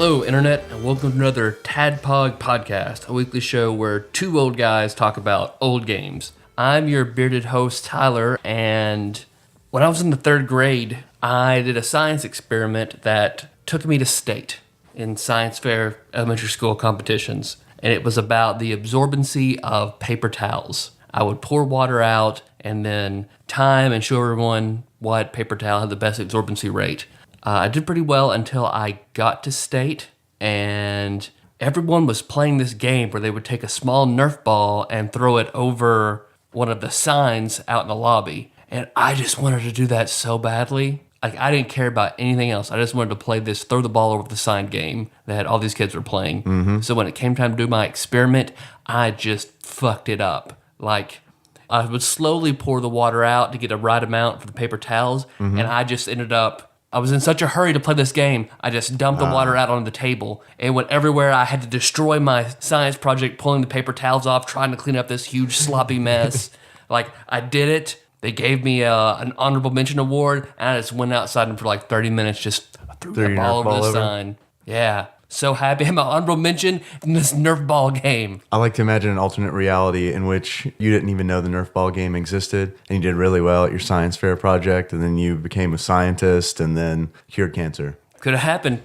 Hello, Internet, and welcome to another TADPOG podcast, a weekly show where two old guys talk about old games. I'm your bearded host, Tyler, and when I was in the third grade, I did a science experiment that took me to state in science fair elementary school competitions, and it was about the absorbency of paper towels. I would pour water out and then time and show everyone what paper towel had the best absorbency rate. I did pretty well until I got to state, and everyone was playing this game where they would take a small Nerf ball and throw it over one of the signs out in the lobby. And I just wanted to do that so badly. Like, I didn't care about anything else. I just wanted to play this throw the ball over the sign game that all these kids were playing. Mm-hmm. So when it came time to do my experiment, I just fucked it up. Like, I would slowly pour the water out to get a right amount for the paper towels, and I just ended up, I was in such a hurry to play this game, I just dumped the water out on the table. It went everywhere. I had to destroy my science project, pulling the paper towels off, trying to clean up this huge sloppy mess. Like, I did it. They gave me an honorable mention award, and I just went outside and for like 30 minutes just threw the ball over the sign. Yeah. So happy. I'm an honorable mention in this Nerf ball game. I like to imagine an alternate reality in which you didn't even know the Nerf ball game existed, and you did really well at your science fair project, and then you became a scientist and then cured cancer. Could have happened.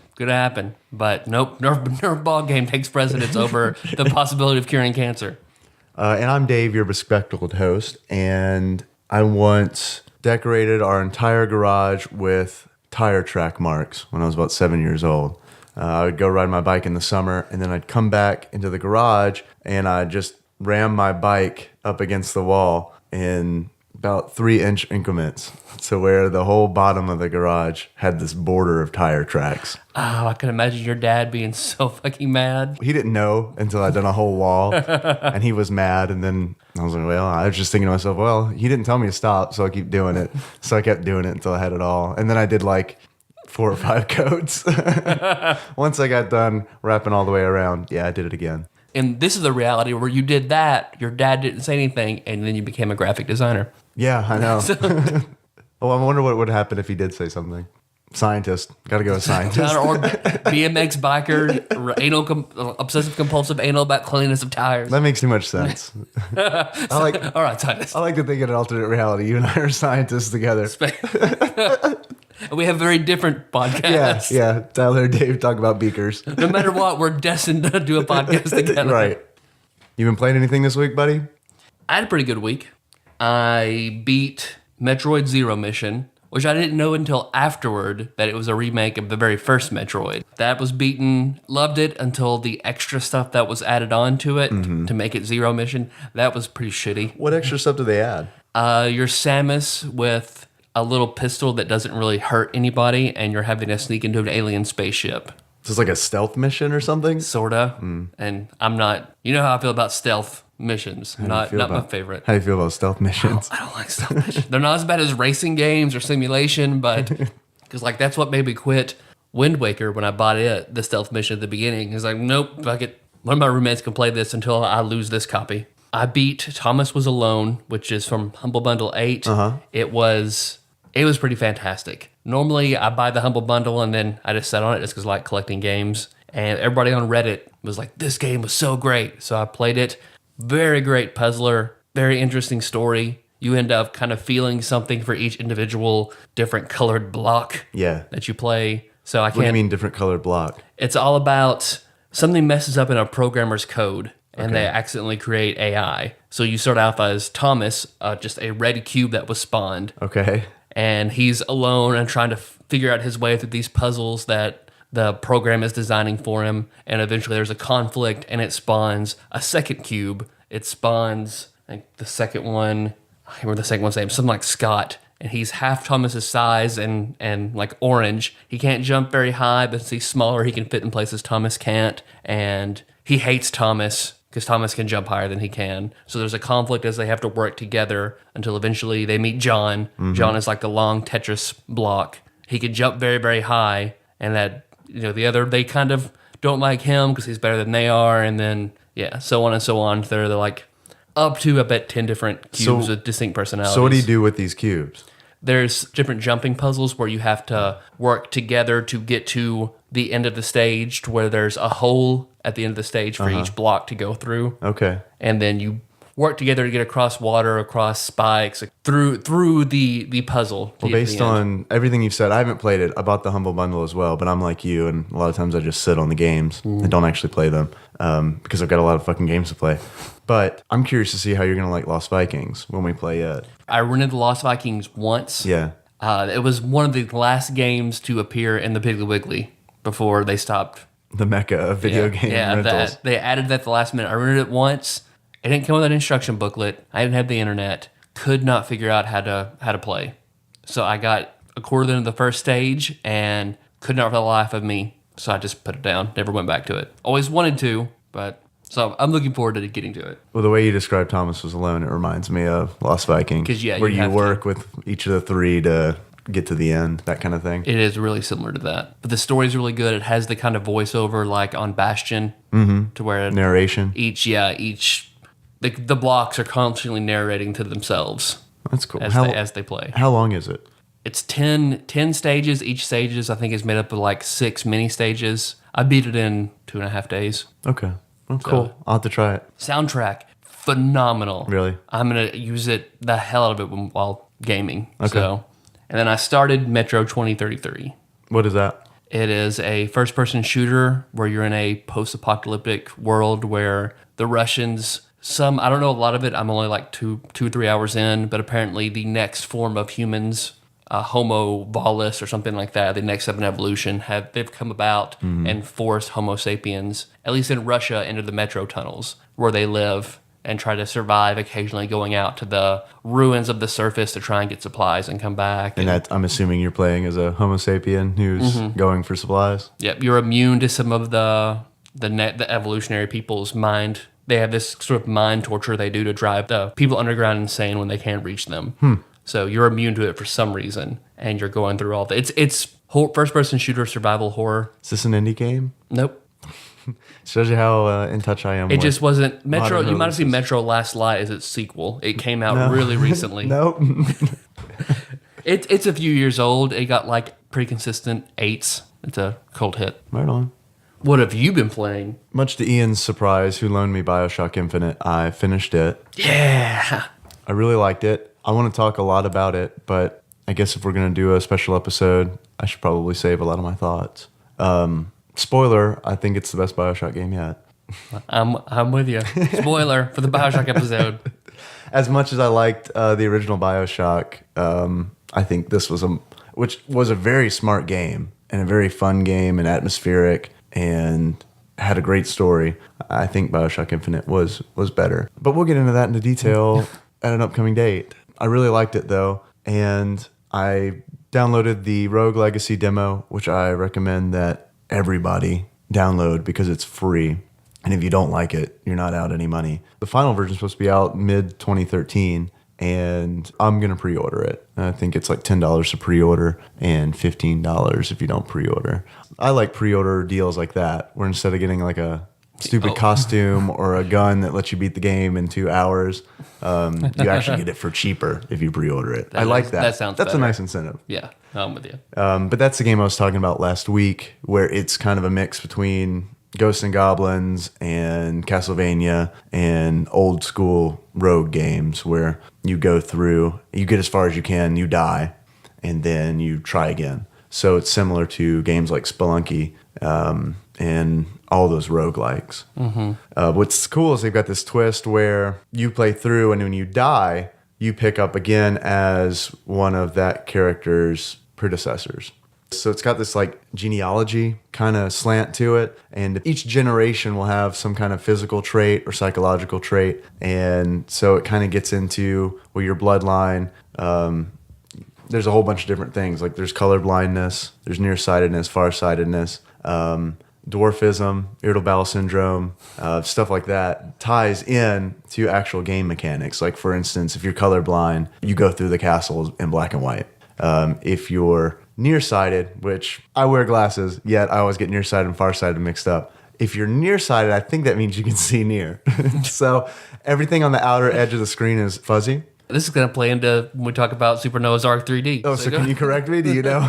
But nope, Nerf ball game takes precedence over the possibility of curing cancer. And I'm Dave, your bespectacled host, and I once decorated our entire garage with tire track marks when I was about 7 years old. I would go ride my bike in the summer, and then I'd come back into the garage, and I'd just ram my bike up against the wall in about 3-inch increments, to where the whole bottom of the garage had this border of tire tracks. Oh, I can imagine your dad being so fucking mad. He didn't know until I'd done a whole wall, and he was mad, and then I was like, well, I was just thinking to myself, well, he didn't tell me to stop, so I keep doing it. So I kept doing it until I had it all. And then I did like 4 or 5 coats. Once I got done wrapping all the way around, I did it again. And this is the reality where you did that, your dad didn't say anything, and then you became a graphic designer. Yeah, I know. Oh, I wonder what would happen if he did say something. Scientist. Got to go with scientist. Or BMX biker, obsessive compulsive anal about cleanliness of tires. That makes too much sense. All right, scientist. I like to think in an alternate reality. You and I are scientists together. We have very different podcasts. Yeah. Tyler and Dave talk about beakers. No matter what, we're destined to do a podcast together. Right. You been playing anything this week, buddy? I had a pretty good week. I beat Metroid Zero Mission, which I didn't know until afterward that it was a remake of the very first Metroid. That was beaten, loved it until the extra stuff that was added on to it to make it Zero Mission. That was pretty shitty. What extra stuff do they add? You're Samus with a little pistol that doesn't really hurt anybody, and you're having to sneak into an alien spaceship. So it's like a stealth mission or something? Sorta. And I'm not, you know how I feel about stealth missions. Not my favorite. How do you feel about stealth missions? I don't like stealth missions. They're not as bad as racing games or simulation, but because like that's what made me quit Wind Waker when I bought it, the stealth mission at the beginning. It's like, nope, fuck it. One of my roommates can play this until I lose this copy. I beat Thomas Was Alone, which is from Humble Bundle 8. It was pretty fantastic. Normally, I buy the Humble Bundle and then I just sat on it just because I like collecting games. And everybody on Reddit was like, this game was so great. So I played it. Very great puzzler. Very interesting story. You end up kind of feeling something for each individual different colored block that you play. So I can't. What do you mean different colored block? It's all about something messes up in a programmer's code. And they accidentally create AI. So you start out as Thomas, just a red cube that was spawned. Okay. And he's alone and trying to figure out his way through these puzzles that the program is designing for him. And eventually there's a conflict and it spawns a second cube. It spawns, I think the second one, I can't remember the second one's name, something like Scott. And he's half Thomas's size and like orange. He can't jump very high, but since he's smaller, he can fit in places Thomas can't. And he hates Thomas because Thomas can jump higher than he can. So there's a conflict as they have to work together until eventually they meet John. Mm-hmm. John is like the long Tetris block. He can jump very, very high, and that, the other, they kind of don't like him because he's better than they are, and then, so on and so on. They're like up to, I bet, 10 different cubes with distinct personalities. So what do you do with these cubes? There's different jumping puzzles where you have to work together to get to the end of the stage to where there's a hole at the end of the stage for each block to go through. Okay. And then you work together to get across water, across spikes, through the puzzle. Well, based on everything you've said, I haven't played it. I bought the Humble Bundle as well, but I'm like you, and a lot of times I just sit on the games and don't actually play them because I've got a lot of fucking games to play. But I'm curious to see how you're going to like Lost Vikings when we play it. I rented the Lost Vikings once. Yeah. It was one of the last games to appear in the Piggly Wiggly before they stopped. The mecca of video game rentals. They added that at the last minute. I rented it once. It didn't come with an instruction booklet. I didn't have the internet. Could not figure out how to play. So I got a quarter into the first stage and could not for the life of me. So I just put it down. Never went back to it. Always wanted to, but so I'm looking forward to getting to it. Well, the way you described Thomas Was Alone, it reminds me of Lost Vikings. 'Cause, yeah, where you you have work with each of the three to get to the end, that kind of thing. It is really similar to that. But the story's really good. It has the kind of voiceover like on Bastion to where Narration. the blocks are constantly narrating to themselves. That's cool. As they play. How long is it? It's 10 stages. Each stage I think is made up of like 6 mini stages. I beat it in 2.5 days. Okay. Well, cool. I'll have to try it. Soundtrack, phenomenal. Really? I'm going to use the hell out of it while gaming. Okay. So, and then I started Metro 2033. What is that? It is a first-person shooter where you're in a post-apocalyptic world where the Russians... I don't know a lot of it. I'm only like 2-3 hours in, but apparently the next form of humans, Homo volus or something like that, the next step in evolution, they've come about and forced Homo sapiens, at least in Russia, into the metro tunnels where they live and try to survive, occasionally going out to the ruins of the surface to try and get supplies and come back. And that, I'm assuming you're playing as a Homo sapien who's going for supplies? Yep, you're immune to some of the evolutionary people's mind. They have this sort of mind torture they do to drive the people underground insane when they can't reach them. So you're immune to it for some reason, and you're going through all the... It's first-person shooter survival horror. Is this an indie game? Nope. Shows you how in touch I am. It just wasn't... Metro. modern You might have seen releases. Metro Last Light as its sequel. It came out really recently. Nope. It's a few years old. It got like pretty consistent 8s. It's a cult hit. Right on. What have you been playing? Much to Ian's surprise, who loaned me BioShock Infinite, I finished it. Yeah. I really liked it. I want to talk a lot about it, but I guess if we're going to do a special episode, I should probably save a lot of my thoughts. Spoiler, I think it's the best BioShock game yet. I'm with you. Spoiler for the BioShock episode. As much as I liked the original BioShock, I think this was which was a very smart game and a very fun game and atmospheric and had a great story. I think BioShock Infinite was better. But we'll get into that into detail at an upcoming date. I really liked it though, and I downloaded the Rogue Legacy demo, which I recommend that everybody download because it's free. And if you don't like it, you're not out any money. The final version is supposed to be out mid-2013, and I'm going to pre-order it. I think it's like $10 to pre-order and $15 if you don't pre-order. I like pre-order deals like that, where instead of getting like a stupid costume or a gun that lets you beat the game in 2 hours, you actually get it for cheaper if you pre-order it. I like that. That sounds That's better. a nice incentive. Yeah, I'm with you. But that's the game I was talking about last week, where it's kind of a mix between Ghosts and Goblins and Castlevania and old school Rogue games, where you go through, you get as far as you can, you die, and then you try again. So it's similar to games like Spelunky and all those roguelikes. What's cool is they've got this twist where you play through, and when you die, you pick up again as one of that character's predecessors. So it's got this like genealogy kind of slant to it, and each generation will have some kind of physical trait or psychological trait, and so it kind of gets into, well, your bloodline. There's a whole bunch of different things, like there's color blindness, there's nearsightedness, farsightedness, dwarfism, irritable bowel syndrome, stuff like that ties in to actual game mechanics. Like for instance, if you're colorblind, you go through the castle in black and white. If you're nearsighted, which I wear glasses, yet I always get nearsighted and farsighted mixed up. If you're nearsighted, I think that means you can see near. So everything on the outer edge of the screen is fuzzy. This is going to play into when we talk about Super Noah's Ark 3D. Oh, so can you correct me? Do you know?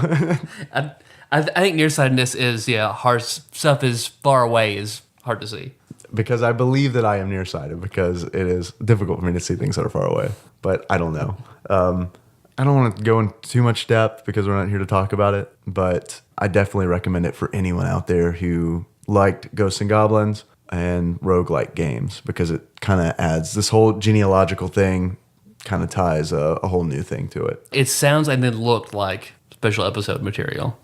I think nearsightedness is hard stuff is far away is hard to see. Because I believe that I am nearsighted because it is difficult for me to see things that are far away. But I don't know. I don't want to go into too much depth because we're not here to talk about it. But I definitely recommend it for anyone out there who liked Ghosts and Goblins and roguelike games because it kind of adds this whole genealogical thing, kind of ties a whole new thing to it. It sounds and then looked like special episode material.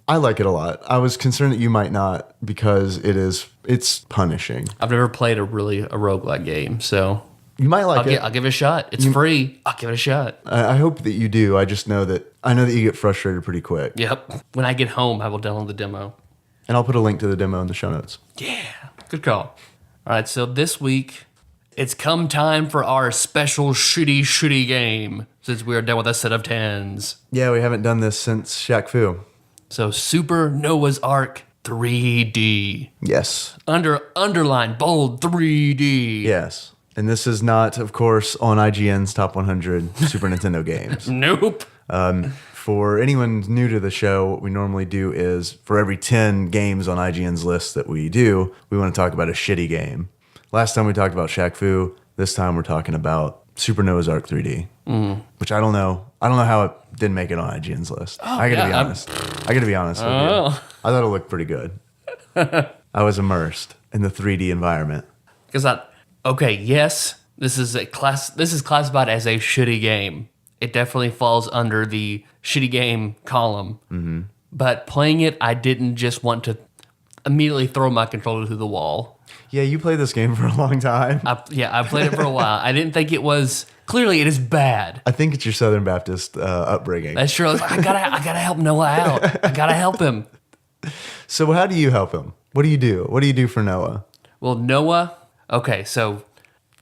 I like it a lot. I was concerned that you might not because it's punishing. I've never played a roguelike game, so you might like it. I'll give it a shot. It's free. I'll give it a shot. I hope that you do. I know that you get frustrated pretty quick. Yep. When I get home, I will download the demo. And I'll put a link to the demo in the show notes. Yeah. Good call. All right, so this week, it's come time for our special shitty game since we are done with a set of 10s. Yeah, we haven't done this since Shaq Fu. So Super Noah's Ark 3D. Yes. Underline, bold, 3D. Yes. And this is not, of course, on IGN's Top 100 Super Nintendo games. Nope. For anyone new to the show, what we normally do is for every 10 games on IGN's list that we do, we want to talk about a shitty game. Last time we talked about Shaq Fu. This time we're talking about Super Noah's Ark 3D, which I don't know. I don't know how it didn't make it on IGN's list. I got to be honest. I got to be honest with you. I thought it looked pretty good. I was immersed in the 3D environment. Because yes, this is classified as a shitty game. It definitely falls under the shitty game column. Mm-hmm. But playing it, I didn't just want to immediately throw my controller through the wall. Yeah, you played this game for a long time. I played it for a while. I didn't think it was... Clearly, it is bad. I think it's your Southern Baptist upbringing. That's true. I gotta help Noah out. I gotta help him. So how do you help him? What do you do? What do you do for Noah? Well, Noah... Okay, so...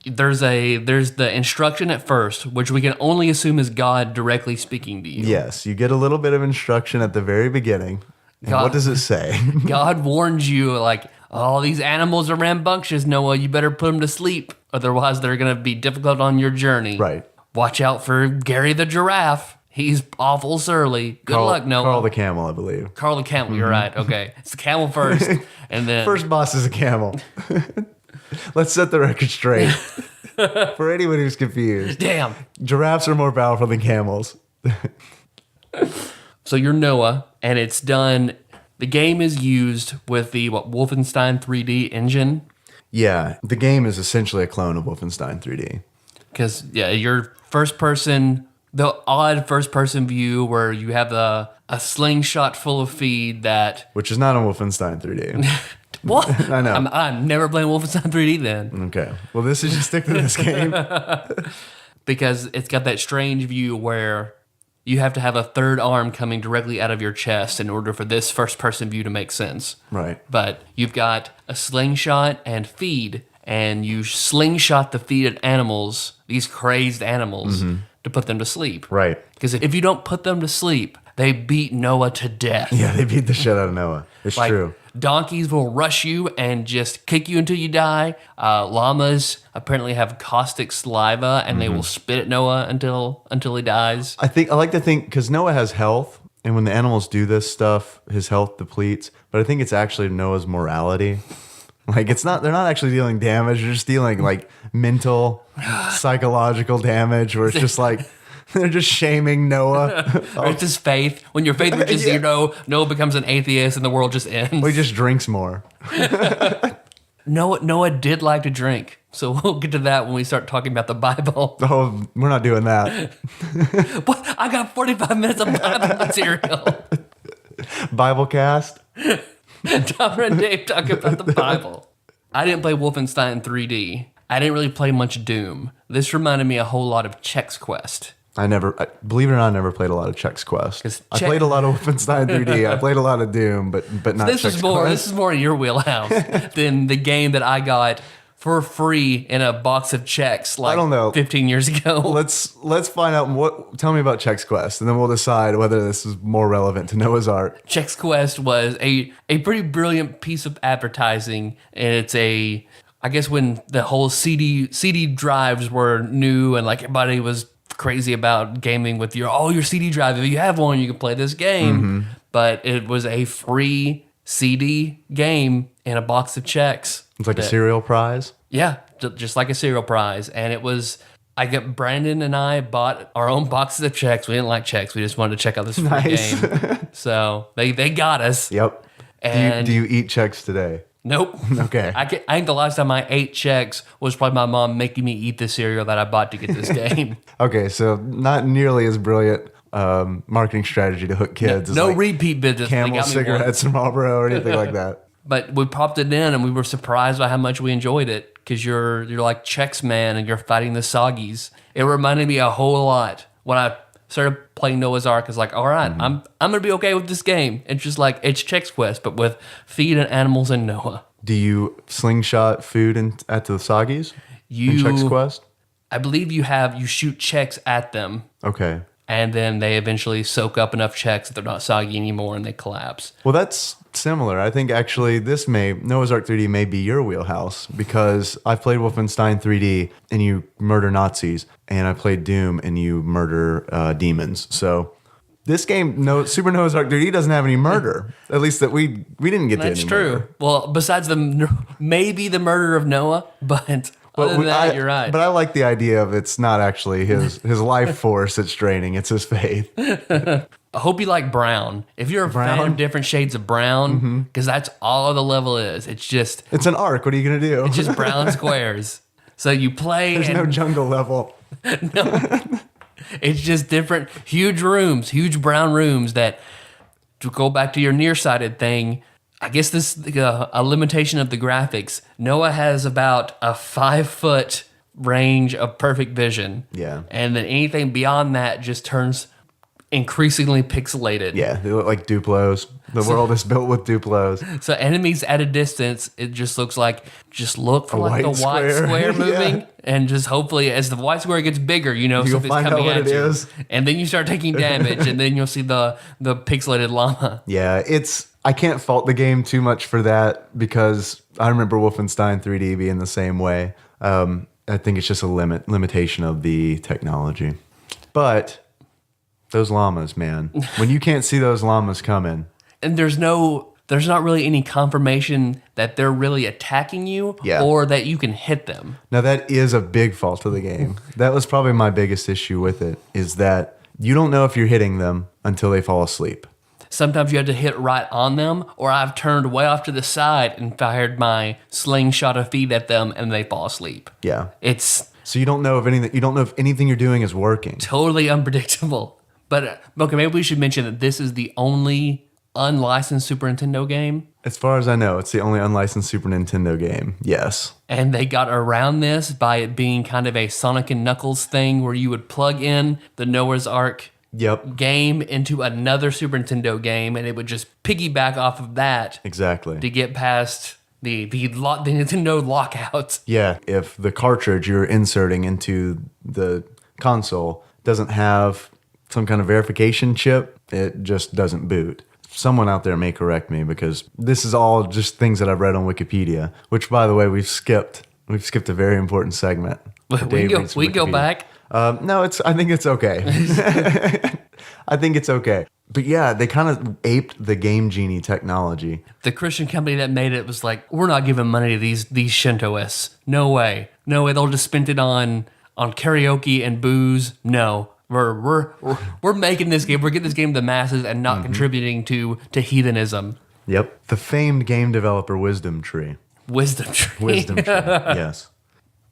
There's the instruction at first, which we can only assume is God directly speaking to you. Yes, you get a little bit of instruction at the very beginning. And what does it say? God warns you, like, oh, these animals are rambunctious, Noah. You better put them to sleep. Otherwise, they're going to be difficult on your journey. Right. Watch out for Gary the giraffe. He's awful surly. Good luck, Noah. Carl the camel, I believe. Carl the camel, you're right. Okay. It's the camel first. And then... First boss is a camel. Let's set the record straight. For anyone who's confused. Damn. Giraffes are more powerful than camels. So you're Noah, and it's done... The game is used with the Wolfenstein 3D engine. Yeah, the game is essentially a clone of Wolfenstein 3D. Because, your first person... The odd first-person view where you have a slingshot full of feed that... Which is not on Wolfenstein 3D. What? I know. I'm never playing Wolfenstein 3D then. Okay. Well, this is just stick to this game. Because it's got that strange view where you have to have a third arm coming directly out of your chest in order for this first-person view to make sense. Right. But you've got a slingshot and feed, and you slingshot the feed at animals, these crazed animals, to put them to sleep. Right. Because if you don't put them to sleep, they beat Noah to death. Yeah, they beat the shit out of Noah. It's true. Donkeys will rush you and just kick you until you die. Llamas apparently have caustic saliva, and they will spit at Noah until he dies. I like to think, because Noah has health, and when the animals do this stuff, his health depletes. But I think it's actually Noah's morality. Like, they're not actually dealing damage, they're just dealing, like, mental, psychological damage, where it's just like... They're just shaming Noah. Or it's his faith. When your faith reaches zero, Noah becomes an atheist and the world just ends. Well, he just drinks more. Noah did like to drink. So we'll get to that when we start talking about the Bible. Oh, we're not doing that. What? I got 45 minutes of Bible material. Bible cast. Dahmer and Dave talk about the Bible. I didn't play Wolfenstein 3D. I didn't really play much Doom. This reminded me a whole lot of Chex Quest. Believe it or not, I never played a lot of Chex Quest. I played a lot of Wolfenstein 3D. I played a lot of Doom, but not Chex Quest. This is more in your wheelhouse than the game that I got for free in a box of Chex I don't know. 15 years ago. Let's find out tell me about Chex Quest, and then we'll decide whether this is more relevant to Noah's Ark. Chex Quest was a pretty brilliant piece of advertising, and it's I guess when the whole CD drives were new and like everybody was crazy about gaming with your CD drive. If you have one, you can play this game. but it was a free CD game and a box of checks. It's like a cereal prize. Yeah, just like a cereal prize. And it was, Brandon and I bought our own boxes of checks. We didn't like checks. We just wanted to check out this free game. So they got us. Yep. And do you eat checks today? Nope. Okay. I think the last time I ate checks was probably my mom making me eat the cereal that I bought to get this game. Okay, so not nearly as brilliant marketing strategy to hook kids. No as repeat business. Camel cigarettes and Marlboro or anything like that. But we popped it in and we were surprised by how much we enjoyed it because you're like Chex Man and you're fighting the Soggies. It reminded me a whole lot when I started playing Noah's Ark. It's like, all right, I'm gonna be okay with this game. It's just like it's Chex Quest, but with feed and animals and Noah. Do you slingshot food at the Soggies in Chex Quest? I believe you shoot checks at them. Okay. And then they eventually soak up enough checks that they're not soggy anymore and they collapse. Well, that's similar. I think actually Noah's Ark 3D may be your wheelhouse because I've played Wolfenstein 3D and you murder Nazis, and I played Doom and you murder demons. So this game, Super Noah's Ark 3D doesn't have any murder. At least that we didn't get to any That's true. murder. Well, besides maybe the murder of Noah, but other than that, you're right. But I like the idea of it's not actually his life force that's draining. It's his faith. I hope you like brown. If you're a fan of different shades of brown, because that's all the level is. It's an arc. What are you going to do? It's just brown squares. So you play. There's no jungle level. No. It's just different, huge rooms, huge brown rooms that, to go back to your nearsighted thing, I guess this a limitation of the graphics. Noah has about a 5-foot range of perfect vision. Yeah. And then anything beyond that just turns increasingly pixelated. Yeah, they look like Duplos. The world is built with Duplos. So enemies at a distance, it just looks like, look for like the white square moving. Yeah. And just hopefully as the white square gets bigger, something's coming at you. And then you start taking damage and then you'll see the pixelated llama. Yeah, I can't fault the game too much for that because I remember Wolfenstein 3D being the same way. I think it's just a limitation of the technology. But those llamas, man, when you can't see those llamas coming. And there's not really any confirmation that they're really attacking you or that you can hit them. Now, that is a big fault of the game. That was probably my biggest issue with it, is that you don't know if you're hitting them until they fall asleep. Sometimes you have to hit right on them, or I've turned way off to the side and fired my slingshot of feed at them and they fall asleep. Yeah. So you don't know if anything you're doing is working. Totally unpredictable. But okay, maybe we should mention that this is the only unlicensed Super Nintendo game. As far as I know, it's the only unlicensed Super Nintendo game. Yes. And they got around this by it being kind of a Sonic and Knuckles thing where you would plug in the Noah's Ark game into another Super Nintendo game, and it would just piggyback off of that. Exactly. To get past the Nintendo lockouts. Yeah, if the cartridge you're inserting into the console doesn't have some kind of verification chip, it just doesn't boot. Someone out there may correct me because this is all just things that I've read on Wikipedia, which, by the way, we've skipped a very important segment. We go back. No, I think it's okay. I think it's okay. But yeah, they kind of aped the Game Genie technology. The Christian company that made it was like, we're not giving money to these Shintoists. No way. They'll just spend it on karaoke and booze. No. We're making this game. We're getting this game to the masses and not contributing to heathenism. Yep. The famed game developer Wisdom Tree. Wisdom Tree. Yes.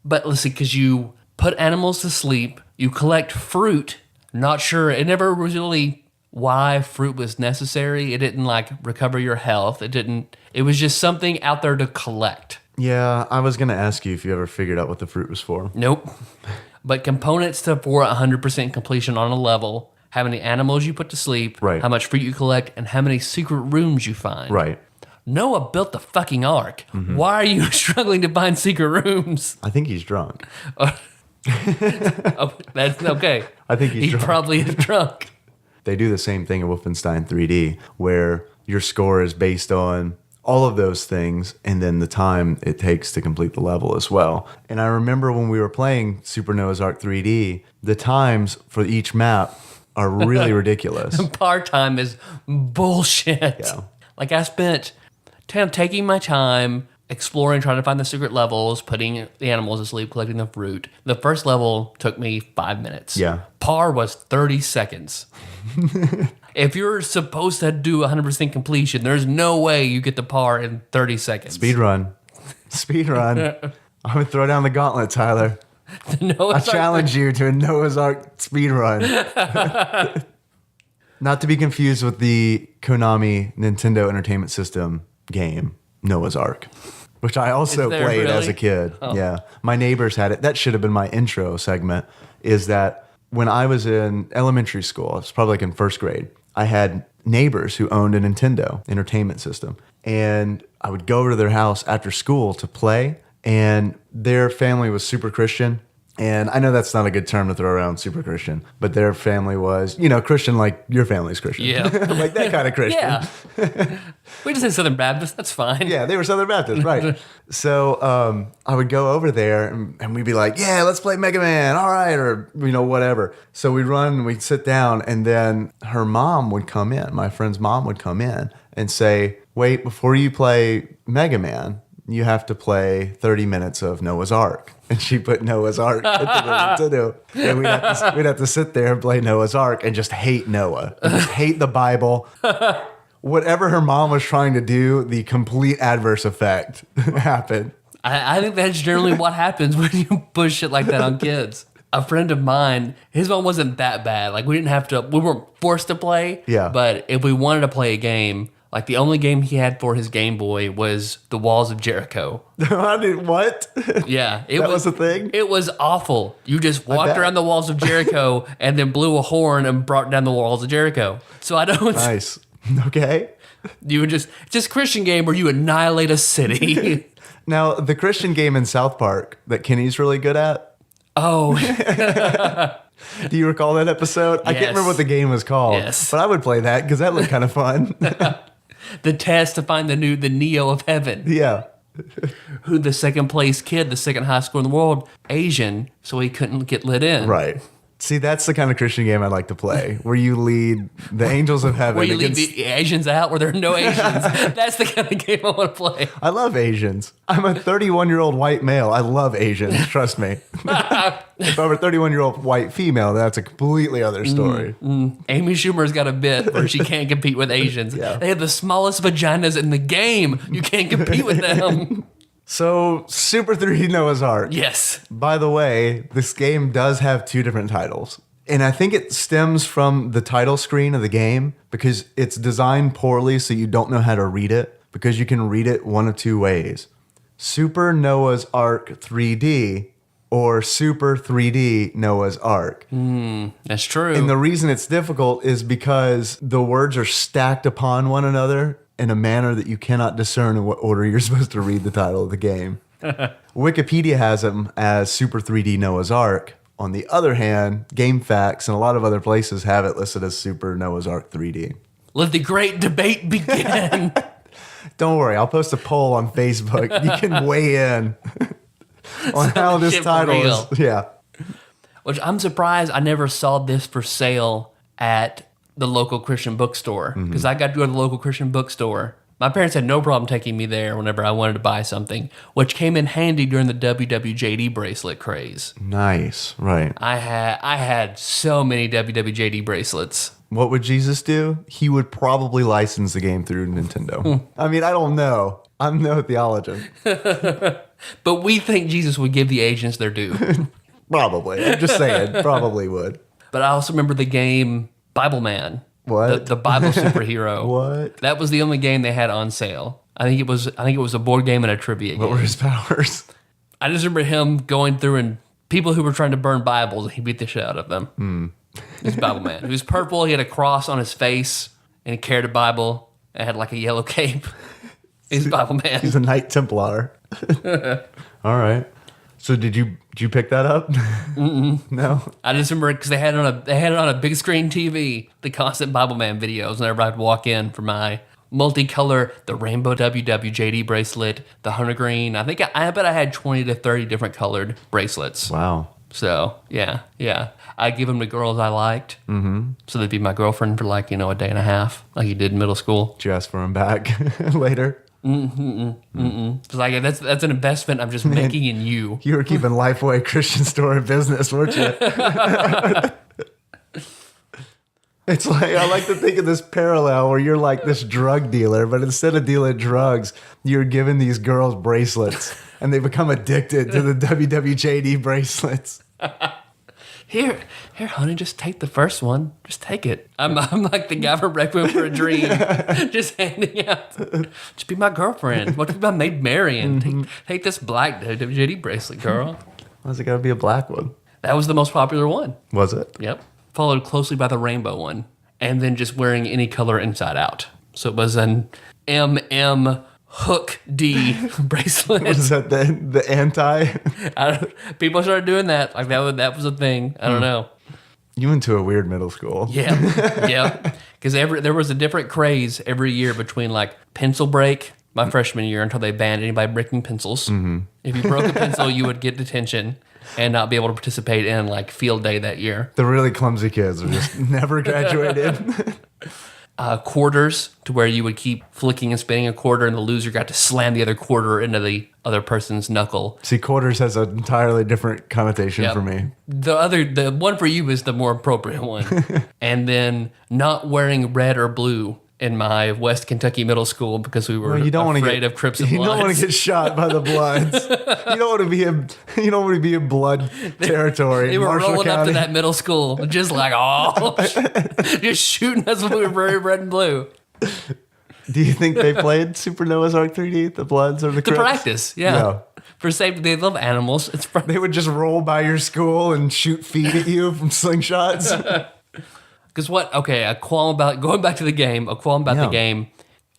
But listen, because you put animals to sleep, you collect fruit. Not sure. It never was really why fruit was necessary. It didn't recover your health. It was just something out there to collect. Yeah, I was going to ask you if you ever figured out what the fruit was for. Nope. But components for 100% completion on a level, how many animals you put to sleep, how much fruit you collect, and how many secret rooms you find. Right. Noah built the fucking ark. Why are you struggling to find secret rooms? I think he's drunk. That's okay. I think he's drunk. He probably is drunk. They do the same thing in Wolfenstein 3D, where your score is based on all of those things, and then the time it takes to complete the level as well. And I remember when we were playing Super Noah's Ark 3D, the times for each map are really ridiculous. Par time is bullshit. Yeah. Like I spent taking my time exploring, trying to find the secret levels, putting the animals to sleep, collecting the fruit. The first level took me 5 minutes. Yeah. Par was 30 seconds. If you're supposed to do 100% completion, there's no way you get the par in 30 seconds. Speed run. I'm going to throw down the gauntlet, Tyler. I challenge you to a Noah's Ark speed run. Not to be confused with the Konami Nintendo Entertainment System game, Noah's Ark, which I also played as a kid. Oh. Yeah. My neighbors had it. That should have been my intro segment, is that when I was in elementary school, I was probably like in first grade, I had neighbors who owned a Nintendo Entertainment System. And I would go over to their house after school to play, and their family was super Christian. And I know that's not a good term to throw around, super Christian, but their family was, Christian like your family's Christian. Yeah. Like that kind of Christian. Yeah. We just said Southern Baptist. That's fine. Yeah, they were Southern Baptist, right. So I would go over there and we'd be like, yeah, let's play Mega Man. All right. Or, whatever. So we'd run, we'd sit down, and then her mom would come in. My friend's mom would come in and say, wait, before you play Mega Man, you have to play 30 minutes of Noah's Ark. And she put Noah's Ark to do. And we'd have to sit there and play Noah's Ark and just hate Noah. And just hate the Bible. Whatever her mom was trying to do, the complete adverse effect happened. I think that's generally what happens when you push shit like that on kids. A friend of mine, his mom wasn't that bad. Like, we weren't forced to play. Yeah. But if we wanted to play a game, like the only game he had for his Game Boy was The Walls of Jericho. What? Yeah. That was a thing? It was awful. You just walked around the walls of Jericho and then blew a horn and brought down the walls of Jericho. So I don't... Nice. Okay. You would just Christian game where you annihilate a city. Now, the Christian game in South Park that Kenny's really good at. Oh. Do you recall that episode? Yes. I can't remember what the game was called. Yes. But I would play that because that looked kind of fun. The test to find the Neo of heaven. Yeah. Who the second place kid, the second high score in the world, Asian, so he couldn't get lit in. Right. See, that's the kind of Christian game I'd like to play, where you lead the angels of heaven. Where you lead the Asians out, where there are no Asians. That's the kind of game I want to play. I love Asians. I'm a 31-year-old white male. I love Asians, trust me. If I'm a 31-year-old white female, that's a completely other story. Amy Schumer's got a bit where she can't compete with Asians. Yeah. They have the smallest vaginas in the game. You can't compete with them. So, Super 3D Noah's Ark. Yes. By the way, this game does have 2 different titles. And I think it stems from the title screen of the game because it's designed poorly so you don't know how to read it, because you can read it one of 2 ways. Super Noah's Ark 3D or Super 3D Noah's Ark. That's true. And the reason it's difficult is because the words are stacked upon one another in a manner that you cannot discern in what order you're supposed to read the title of the game. Wikipedia has them as Super 3D Noah's Ark. On the other hand, GameFAQs and a lot of other places have it listed as Super Noah's Ark 3D. Let the great debate begin. Don't worry, I'll post a poll on Facebook. You can weigh in on how this title is. Yeah. Which I'm surprised I never saw this for sale at the local Christian bookstore, because I got to go to the local Christian bookstore. My parents had no problem taking me there whenever I wanted to buy something, which came in handy during the WWJD bracelet craze. Nice, right. I had so many WWJD bracelets. What would Jesus do? He would probably license the game through Nintendo. I mean, I don't know. I'm no theologian. But we think Jesus would give the Asians their due. Probably. I'm just saying, probably would. But I also remember the game Bible Man. What? The Bible superhero. What? That was the only game they had on sale. I think it was a board game and a trivia game. What were his powers? I just remember him going through and people who were trying to burn Bibles, he beat the shit out of them. He's Bible Man. He was purple, he had a cross on his face, and he carried a Bible and had like a yellow cape. He's Bible Man. He's a Knight Templar. All right. So did you pick that up? No. I just remember because they had it on a big screen TV, the constant Bible Man videos, and I'd walk in for my multicolor, the rainbow WWJD bracelet, the hunter green. I bet I had 20 to 30 different colored bracelets. Wow. So, yeah. I give them to girls I liked. Mm-hmm. So they'd be my girlfriend for like, a day and a half, like you did in middle school. Did you ask for them back later? It's like, that's an investment I'm just making in you. You were keeping Lifeway Christian Store in business, weren't you? It's like, I like to think of this parallel where you're like this drug dealer, but instead of dealing drugs, you're giving these girls bracelets and they become addicted to the WWJD bracelets. Here, honey, just take the first one. Just take it. I'm like the guy from Requiem for a Dream, just handing out. Just be my girlfriend. What if I made Marion? Take this black WWJD bracelet, girl. Why's it gotta be a black one? That was the most popular one. Was it? Yep. Followed closely by the rainbow one, and then just wearing any color inside out. So it was an Hook D bracelet. Was that the anti? People started doing that. Like that was a thing. I don't know. You went to a weird middle school. Yeah. Because there was a different craze every year between like pencil break, my freshman year, until they banned anybody breaking pencils. Mm-hmm. If you broke a pencil, you would get detention and not be able to participate in like field day that year. The really clumsy kids are just never graduated. Quarters, to where you would keep flicking and spinning a quarter, and the loser got to slam the other quarter into the other person's knuckle. See, quarters has an entirely different connotation for me. The one for you is the more appropriate one. And then not wearing red or blue in my West Kentucky middle school because we were afraid of Crips and Bloods. You don't want to get shot by the Bloods. You don't want to be in blood territory. They were Marshall rolling County. up to that middle school, just like, just shooting us when we were very red and blue. Do you think they played Supernova's Arc 3D, the Bloods or the Crips? To practice, yeah. For safety, they love animals. They would just roll by your school and shoot feet at you from slingshots. Because going back to the game, the game,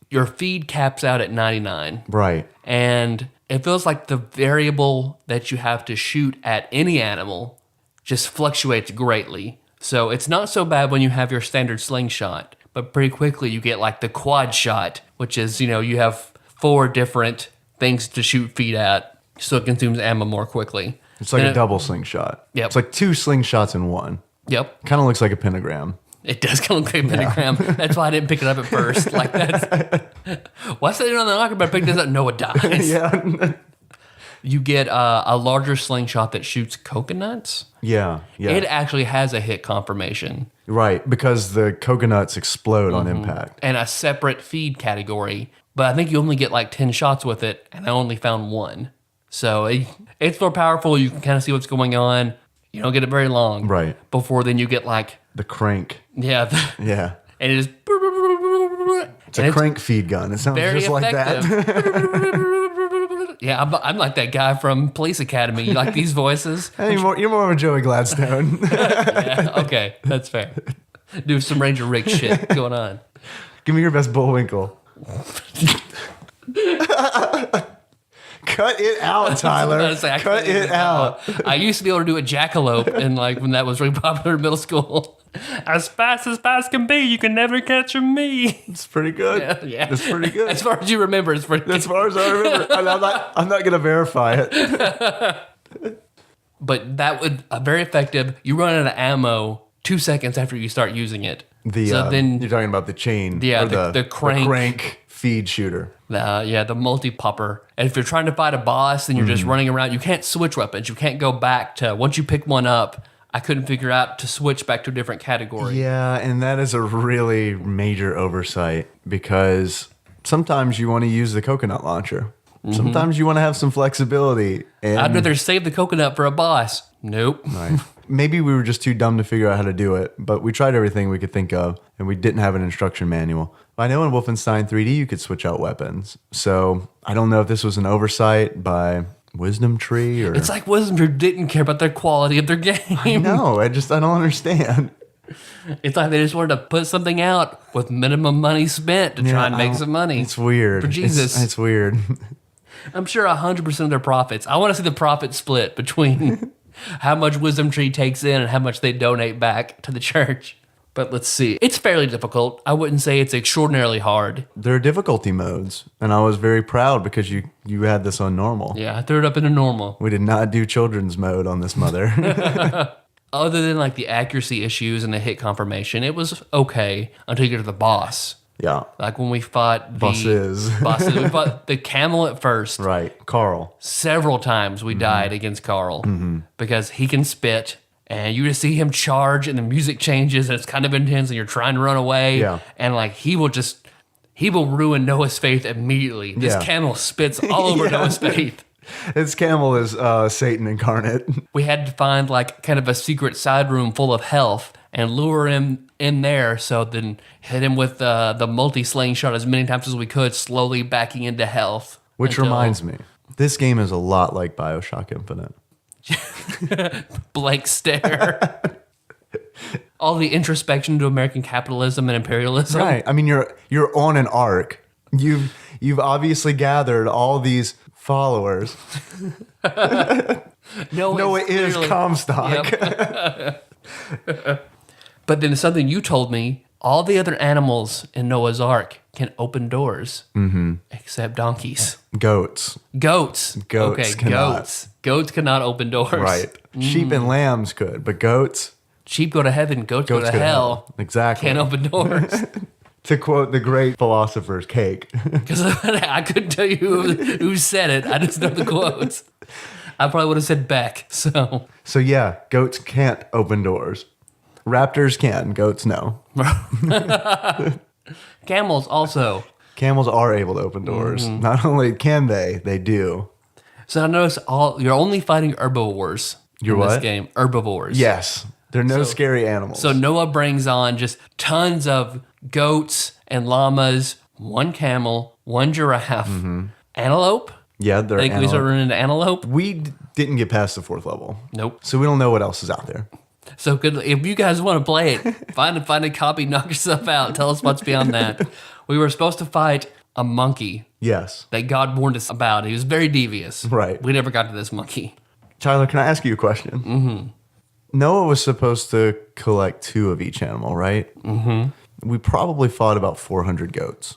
your feed caps out at 99. Right. And it feels like the variable that you have to shoot at any animal just fluctuates greatly. So it's not so bad when you have your standard slingshot, but pretty quickly you get like the quad shot, which is, you have 4 different things to shoot feed at, so it consumes ammo more quickly. It's like a double slingshot. Yep. It's like 2 slingshots in one. Yep. Kind of looks like a pentagram. It does kind of look like a pentagram. That's why I didn't pick it up at first. Like what's that on the knocker? But I picked this up. No, it dies. Yeah. You get a larger slingshot that shoots coconuts. Yeah. It actually has a hit confirmation. Right, because the coconuts explode on impact. And a separate feed category. But I think you only get like 10 shots with it, and I only found 1. So it's more powerful. You can kind of see what's going on. You don't get it very long. Right. Before then you get like... The crank. Yeah. Yeah. And it is... It's a crank feed gun. It sounds just effective. like that. Yeah, I'm like that guy from Police Academy. You like these voices? Hey, you're more of a Joey Gladstone. Yeah, okay, that's fair. Do some Ranger Rick shit going on. Give me your best Bullwinkle. Cut it out, Tyler. Cut it out. I used to be able to do a jackalope, and like when that was really popular in middle school. As fast can be, you can never catch me. It's pretty good. Yeah. It's pretty good. As far as you remember, it's pretty good. As far as I remember. I'm not going to verify it. But that would very effective. You run out of ammo 2 seconds after you start using it. Then you're talking about the chain. Yeah, or the crank. The crank feed shooter. The multi-popper. And if you're trying to fight a boss, then you're just running around. You can't switch weapons. You can't go back to, once you pick one up, I couldn't figure out to switch back to a different category. Yeah, and that is a really major oversight because sometimes you want to use the coconut launcher. Sometimes you want to have some flexibility. And I'd rather save the coconut for a boss. Nope. Right. Maybe we were just too dumb to figure out how to do it, but we tried everything we could think of, and we didn't have an instruction manual. I know in Wolfenstein 3D you could switch out weapons, so I don't know if this was an oversight by Wisdom Tree or... It's like Wisdom Tree didn't care about the quality of their game. No, I don't understand. It's like they just wanted to put something out with minimum money spent to try and make some money. It's weird. For Jesus. It's weird. I'm sure 100% of their profits. I want to see the profit split between how much Wisdom Tree takes in and how much they donate back to the church. But let's see. It's fairly difficult. I wouldn't say it's extraordinarily hard. There are difficulty modes, and I was very proud because you had this on normal. Yeah, I threw it up into normal. We did not do children's mode on this mother. Other than like the accuracy issues and the hit confirmation, it was okay until you get to the boss. Yeah. Like when we fought the Bosses. We fought the camel at first. Right. Carl. Several times we died against Carl because he can spit. And you just see him charge, and the music changes, and it's kind of intense, and you're trying to run away. Yeah. And like he will ruin Noah's faith immediately. This camel spits all over Noah's faith. This camel is Satan incarnate. We had to find like kind of a secret side room full of health and lure him in there. So then hit him with the multi-sling shot as many times as we could, slowly backing into health. Which reminds me, this game is a lot like BioShock Infinite. Blank stare. All the introspection into American capitalism and imperialism. Right. I mean, you're on an arc. You've obviously gathered all these followers. No, it is Comstock. Yep. But then something you told me, all the other animals in Noah's Ark can open doors, except donkeys. Goats. Goats. Okay, cannot. goats. Goats cannot open doors. Right. Sheep and lambs could, but goats. Sheep go to heaven, goats go to hell. Exactly. Can't open doors. To quote the great philosopher's Cake. Because I couldn't tell you who said it. I just know the quotes. I probably would have said Beck. So yeah, goats can't open doors. Raptors can, goats no. Camels also. Camels are able to open doors. Not only can they do. So I noticed you're only fighting herbivores in this game. Herbivores. Yes. There are no scary animals. So Noah brings on just tons of goats and llamas, one camel, one giraffe, antelope. Yeah, they're I think we started running into antelope. We didn't get past the 4th level. Nope. So we don't know what else is out there. So if you guys want to play it, find a copy, knock yourself out, tell us what's beyond that. We were supposed to fight a monkey. Yes. That God warned us about. He was very devious. Right. We never got to this monkey. Tyler, can I ask you a question? Mm-hmm. Noah was supposed to collect 2 of each animal, right? Mm-hmm. We probably fought about 400 goats.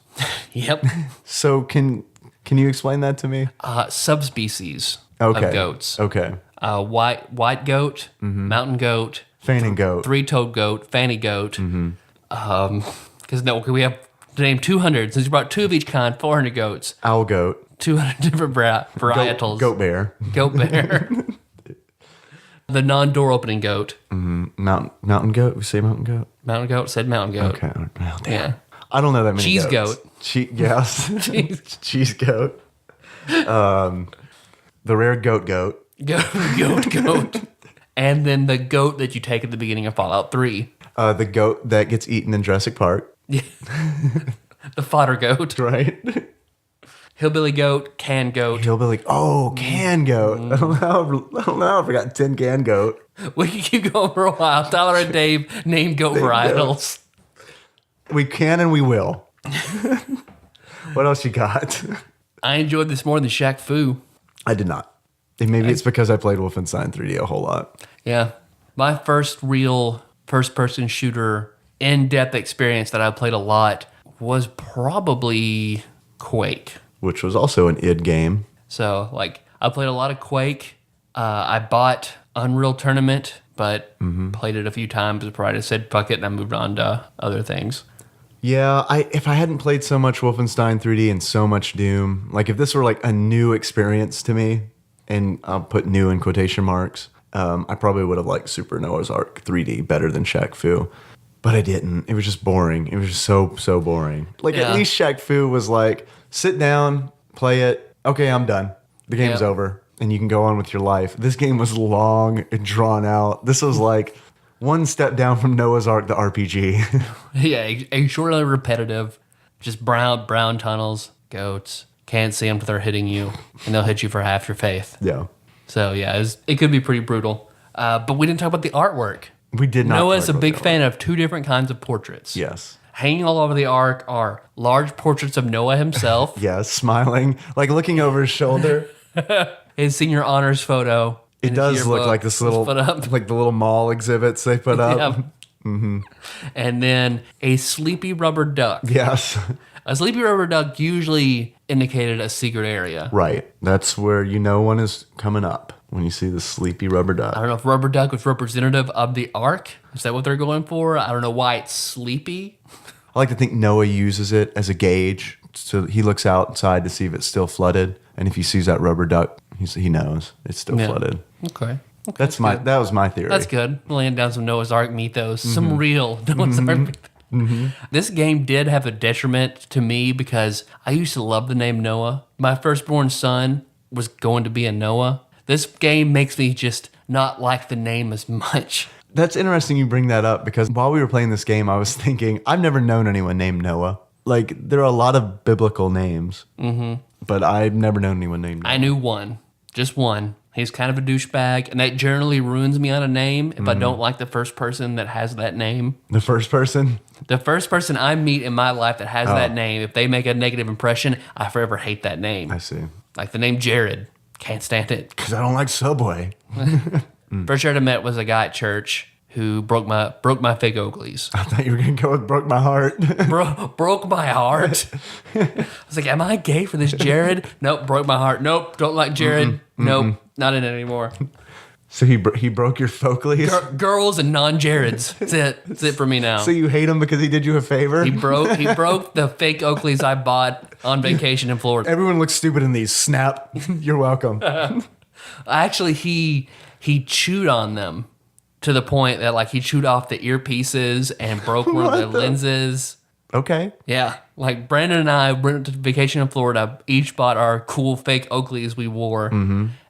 Yep. So can you explain that to me? Subspecies of goats. Okay. White goat, mountain goat, Fanning goat, 3-toed goat, fanny goat. Because we have to name 200 since you brought 2 of each kind, 400 goats. Owl goat, 200 different varietals. Goat bear, goat bear. The non-door opening goat. Mountain goat. We say mountain goat. Mountain goat said mountain goat. Okay. Oh, damn. Yeah. I don't know that many. Cheese goats. goat. Yes. Cheese goat. The rare goat. Goat. And then the goat that you take at the beginning of Fallout 3. The goat that gets eaten in Jurassic Park. Yeah. The fodder goat. Right. Hillbilly goat, can goat. Can goat. I don't know. I forgot tin can goat. We can keep going for a while. Tyler and Dave name goat varietals. We can and we will. What else you got? I enjoyed this more than Shaq Fu. I did not. Maybe it's because I played Wolfenstein 3D a whole lot. Yeah. My first real first-person shooter in-depth experience that I played a lot was probably Quake. Which was also an id game. So, I played a lot of Quake. I bought Unreal Tournament, but played it a few times before I just said, fuck it, and I moved on to other things. Yeah, if I hadn't played so much Wolfenstein 3D and so much Doom, if this were a new experience to me, and I'll put new in quotation marks, I probably would have liked Super Noah's Ark 3D better than Shaq Fu. But I didn't. It was just boring. It was just so boring. At least Shaq Fu was sit down, play it. Okay, I'm done. The game's over, and you can go on with your life. This game was long and drawn out. This was one step down from Noah's Ark, the RPG. Yeah, extraordinarily repetitive. Just brown tunnels, goats. Can't see them until they're hitting you, and they'll hit you for half your faith. Yeah. So, yeah, it could be pretty brutal. But we didn't talk about the artwork. We did not. Noah's a big fan of 2 different kinds of portraits. Yes. Hanging all over the ark are large portraits of Noah himself. Yes, smiling, looking over his shoulder. His senior honors photo. It does look like this little, the little mall exhibits they put up. And then a sleepy rubber duck. Yes. A sleepy rubber duck usually indicated a secret area. Right. That's where you know one is coming up when you see the sleepy rubber duck. I don't know if rubber duck was representative of the ark. Is that what they're going for? I don't know why it's sleepy. I like to think Noah uses it as a gauge. So he looks outside to see if it's still flooded. And if he sees that rubber duck, he knows it's still flooded. Okay. That was my theory. That's good. Laying down some Noah's Ark mythos, some real Noah's Ark mythos. This game did have a detriment to me because I used to love the name Noah. My firstborn son was going to be a Noah. This game makes me just not like the name as much. That's interesting you bring that up because while we were playing this game, I was thinking, I've never known anyone named Noah. Like, there are a lot of biblical names, but I've never known anyone named Noah. I knew one, just one. He's kind of a douchebag, and that generally ruins me on a name if I don't like the first person that has that name. The first person? The first person I meet in my life that has that name, if they make a negative impression, I forever hate that name. I see. Like the name Jared. Can't stand it. Because I don't like Subway. First year I met was a guy at church who broke my fake Oakleys. I thought you were going to go with broke my heart. Broke my heart. I was like, am I gay for this Jared? Nope, broke my heart. Nope, don't like Jared. Nope, not in it anymore. So he broke your Folkleys? Girls and non-Jareds. That's it. That's it for me now. So you hate him because he did you a favor? He broke the fake Oakleys I bought on vacation in Florida. Everyone looks stupid in these. Snap. You're welcome. Actually, he chewed on them to the point that like he chewed off the earpieces and broke one of the lenses. Okay. Yeah. Like Brandon and I went to vacation in Florida, each bought our cool fake Oakleys we wore,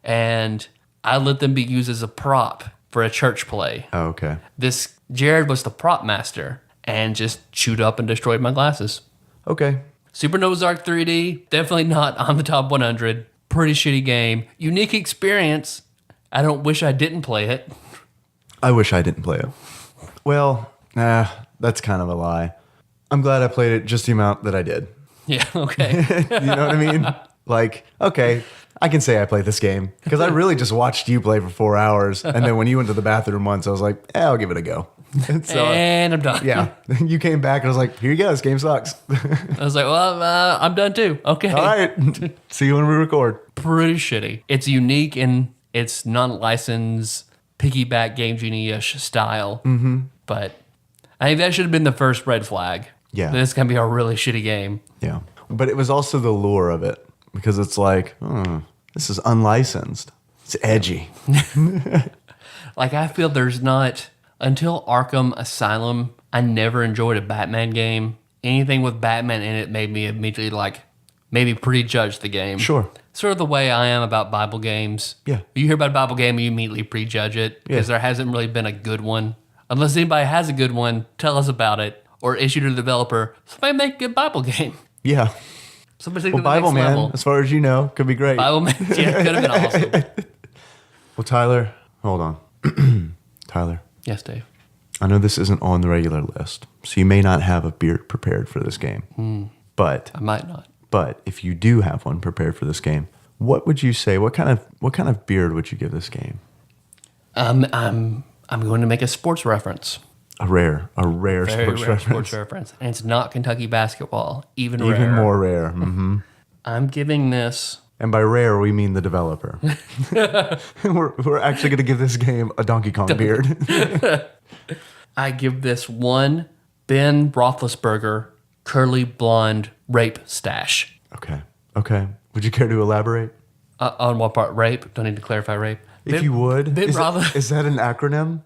and I let them be used as a prop for a church play. Oh, okay. This Jared was the prop master and just chewed up and destroyed my glasses. Okay. Super Noah's Ark 3D, definitely not on the top 100. Pretty shitty game. Unique experience. I don't wish I didn't play it. I wish I didn't play it. Well, that's kind of a lie. I'm glad I played it just the amount that I did. Yeah, okay. You know what I mean? Like, okay, I can say I played this game because I really just watched you play for 4 hours. And then when you went to the bathroom once, I was like, I'll give it a go. And, so, and I'm done. Yeah. You came back and I was like, here you go. This game sucks. I was like, well, I'm done too. Okay. All right. See you when we record. Pretty shitty. It's unique in its non-licensed piggyback Game Genie-ish style. But I think that should have been the first red flag. Yeah. This is going to be a really shitty game. Yeah. But it was also the lure of it because it's like, this is unlicensed. It's edgy. Like, I feel there's not... Until Arkham Asylum, I never enjoyed a Batman game. Anything with Batman in it made me immediately, like, maybe prejudge the game. Sure. Sort of the way I am about Bible games. Yeah. You hear about a Bible game, you immediately prejudge it because there hasn't really been a good one. Unless anybody has a good one, tell us about it. Or issue to the developer, somebody make a good Bible game. Yeah. Somebody take Well, it to the Bible next Man, level. as far as you know, could be great. Bible Man, yeah, could have been awesome. Well, Tyler, hold on. Tyler. Yes, Dave. I know this isn't on the regular list, so you may not have a beard prepared for this game. But I might not. But if you do have one prepared for this game, what would you say? What kind of beard would you give this game? I'm going to make a sports reference. A rare Very sports rare reference. sports reference. And it's not Kentucky basketball. Even More rare. Mm-hmm. I'm giving this... And by rare, we mean the developer. we're actually going to give this game a Donkey Kong beard. I give this one Ben Roethlisberger curly blonde rape stash. Okay. Would you care to elaborate? On what part? Rape? Don't need to clarify rape. If you would. Ben Is that an acronym?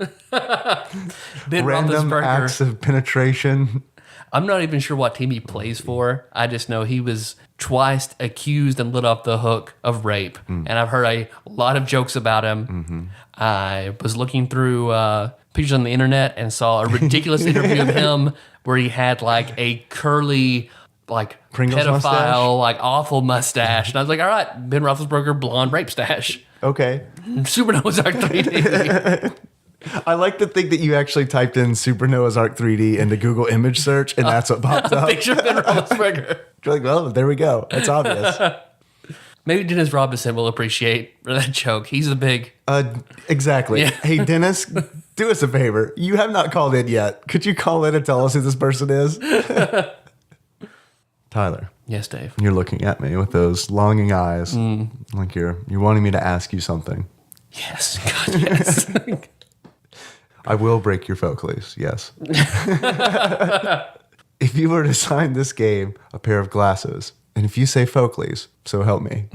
Ben Random Roethlisberger. acts of penetration. I'm not even sure what team he plays for. I just know he was twice accused and let off the hook of rape. And I've heard a lot of jokes about him. I was looking through pictures on the internet and saw a ridiculous interview of him where he had like a curly, like Pringles pedophile, mustache? like awful mustache. And I was like, all right, Ben Roethlisberger, blonde rape stash. Okay. Super Noah's Ark 3D. I like to think that you actually typed in Super Noah's Ark 3D into Google image search, and that's what popped up. Picture of Ben Roethlisberger. You're like, well, there we go. That's obvious. Maybe Dennis Robinson will appreciate that joke. He's the big... Exactly. Yeah. Hey, Dennis, Do us a favor. You have not called in yet. Could you call in and tell us who this person is? Tyler. Yes, Dave. You're looking at me with those longing eyes. Like you're wanting me to ask you something. Yes. God, yes. I will break your Folkleys, yes. If you were to assign this game a pair of glasses, and if you say Folkleys, so help me,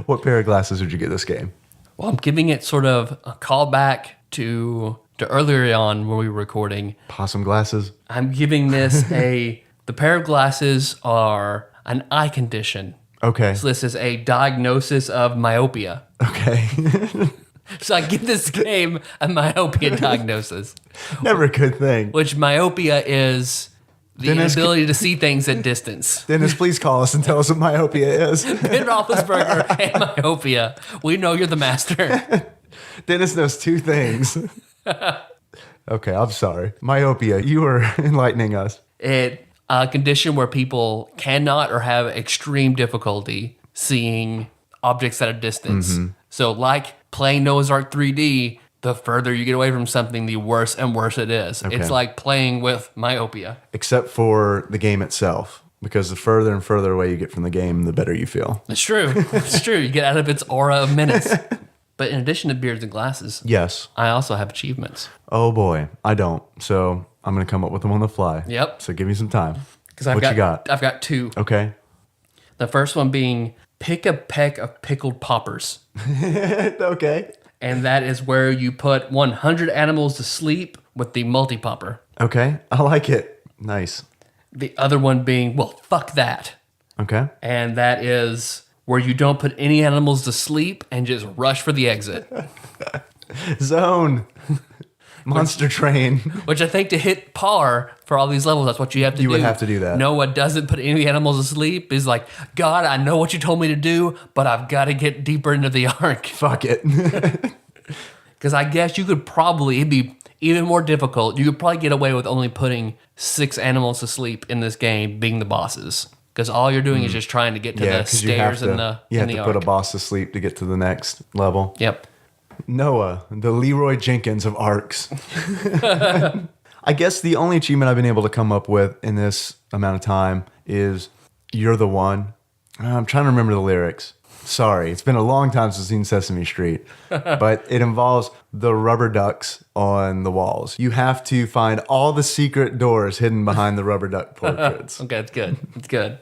what pair of glasses would you get this game? Well, I'm giving it sort of a callback to earlier on when we were recording. Possum glasses? I'm giving this the pair of glasses are an eye condition. Okay. So this is a diagnosis of myopia. Okay. So I give this game a myopia diagnosis. Never a good thing. Which myopia is the inability to see things at distance. Dennis, please call us and tell us what myopia is. Ben Roethlisberger and myopia. We know you're the master. Dennis knows two things. Okay, I'm sorry. Myopia, you were enlightening us. It's a condition where people cannot or have extreme difficulty seeing objects at a distance. So like playing Noah's Ark 3D, the further you get away from something, the worse and worse it is. Okay. It's like playing with myopia. Except for the game itself, because the further and further away you get from the game, the better you feel. It's true. It's true. You get out of its aura of menace. But in addition to beards and glasses, yes, I also have achievements. Oh boy, I don't. So I'm going to come up with them on the fly. Yep. So give me some time. What you got? I've got two. Okay. The first one being pick a peck of pickled poppers. Okay. And that is where you put 100 animals to sleep with the multi-popper. Okay. I like it. Nice. The other one being, well, fuck that. Okay. And that is where you don't put any animals to sleep and just rush for the exit. Zone. Monster Train. Which I think to hit par for all these levels, that's what you have to do. You would have to do that. Noah doesn't put any animals to sleep. Is like, God, I know what you told me to do, but I've got to get deeper into the ark. Fuck it. Because I guess you could probably, it'd be even more difficult. You could probably get away with only putting 6 animals to sleep in this game being the bosses. Because all you're doing is just trying to get to the stairs in the ark. You have to put a boss to sleep to get to the next level. Yep. Noah, the Leroy Jenkins of arcs. I guess the only achievement I've been able to come up with in this amount of time is You're the One. I'm trying to remember the lyrics. Sorry, it's been a long time since I've seen Sesame Street. But it involves the rubber ducks on the walls. You have to find all the secret doors hidden behind the rubber duck portraits. Okay, that's good. That's good.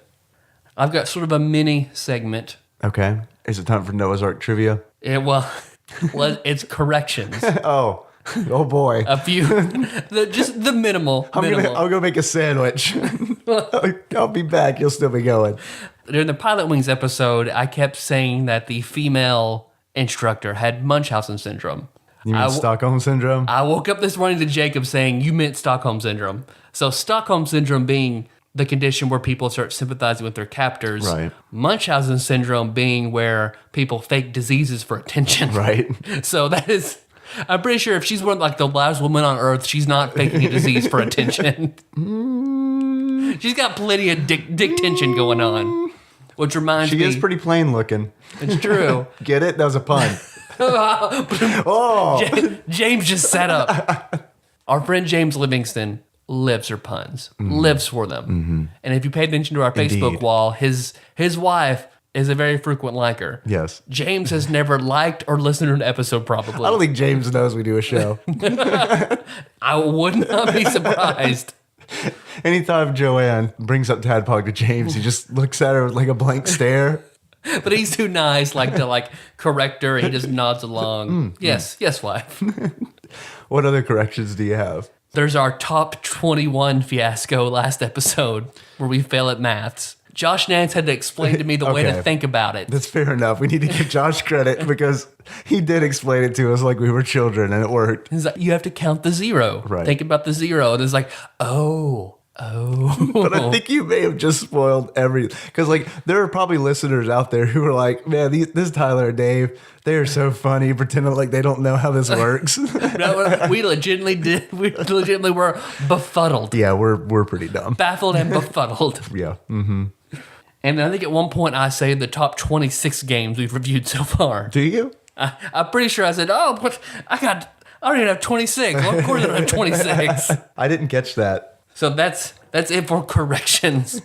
I've got sort of a mini segment. Okay. Is it time for Noah's Ark trivia? Well, it's corrections. Oh boy. A few, just the minimal. I'll go make a sandwich. I'll be back. You'll still be going. During the Pilot Wings episode, I kept saying that the female instructor had Munchausen syndrome. You mean Stockholm syndrome? I woke up this morning to Jacob saying, you meant Stockholm syndrome. So Stockholm syndrome being the condition where people start sympathizing with their captors. Right. Munchausen syndrome being where people fake diseases for attention. Right. So that is, I'm pretty sure if she's one like the last woman on earth, she's not faking a disease for attention. She's got plenty of dick tension going on. Which reminds me. She is pretty plain looking. It's true. Get it? That was a pun. Oh. James just set up. Our friend James Livingston lives for puns, lives for them. Mm-hmm. And if you pay attention to our Facebook wall, his wife is a very frequent liker. Yes. James has never liked or listened to an episode probably. I don't think James knows we do a show. I would not be surprised. Anytime Joanne brings up Tadpog to James, he just looks at her with like a blank stare. But he's too nice to correct her. He just nods along. Yes, wife. What other corrections do you have? There's our top 21 fiasco last episode where we fail at maths. Josh Nance had to explain to me the way to think about it. That's fair enough. We need to give Josh credit because he did explain it to us like we were children and it worked. He's like, you have to count the zero. Right. Think about the zero. And it's like, oh. But I think you may have just spoiled everything. Because there are probably listeners out there who are like, man, this Tyler and Dave, they are so funny, pretending like they don't know how this works. No, we legitimately were befuddled. Yeah, we're pretty dumb. Baffled and befuddled. Yeah. Mm-hmm. And I think at one point I say the top 26 games we've reviewed so far. Do you? I'm pretty sure I said, oh, but I don't even have 26. Well, of course I don't have 26. I didn't catch that. So that's it for corrections.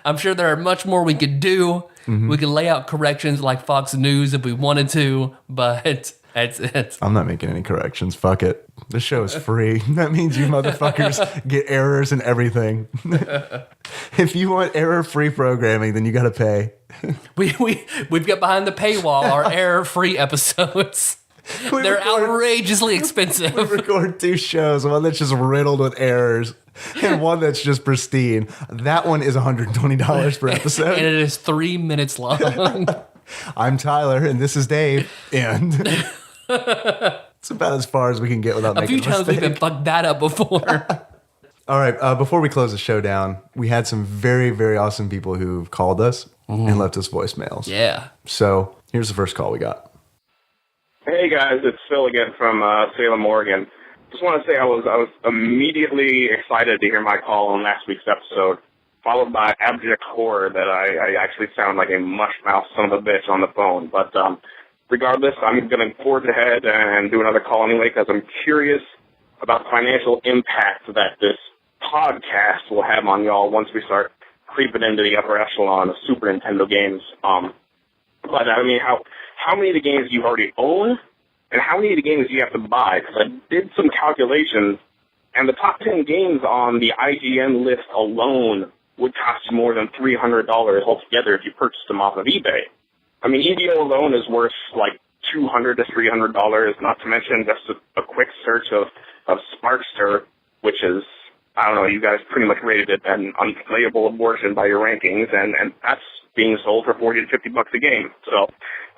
I'm sure there are much more we could do. We can lay out corrections like Fox News if we wanted to, but that's it. I'm not making any corrections. Fuck it. This show is free. That means you motherfuckers get errors and everything. If you want error-free programming, then you got to pay. We've got behind the paywall our error-free episodes. They're outrageously expensive. We record 2 shows, one that's just riddled with errors and one that's just pristine. That one is $120 per episode. And it is 3 minutes long. I'm Tyler, and this is Dave, and it's about as far as we can get without making a mistake. A few times we've been fucked that up before. All right, before we close the show down, we had some very, very awesome people who've called us and left us voicemails. Yeah. So here's the first call we got. Hey guys, it's Phil again from Salem, Oregon. Just want to say I was immediately excited to hear my call on last week's episode, followed by abject horror that I actually sound like a mush-mouth son of a bitch on the phone. But regardless, I'm going to forge ahead and do another call anyway because I'm curious about the financial impact that this podcast will have on y'all once we start creeping into the upper echelon of Super Nintendo games. But I mean, how many of the games do you already own, and how many of the games do you have to buy? Because I did some calculations, and the top 10 games on the IGN list alone would cost you more than $300 altogether if you purchased them off of eBay. I mean, eBay alone is worth like $200 to $300, not to mention just a quick search of Sparkster, which is, I don't know, you guys pretty much rated it an unplayable abortion by your rankings, and that's being sold for $40 to $50 a game. So,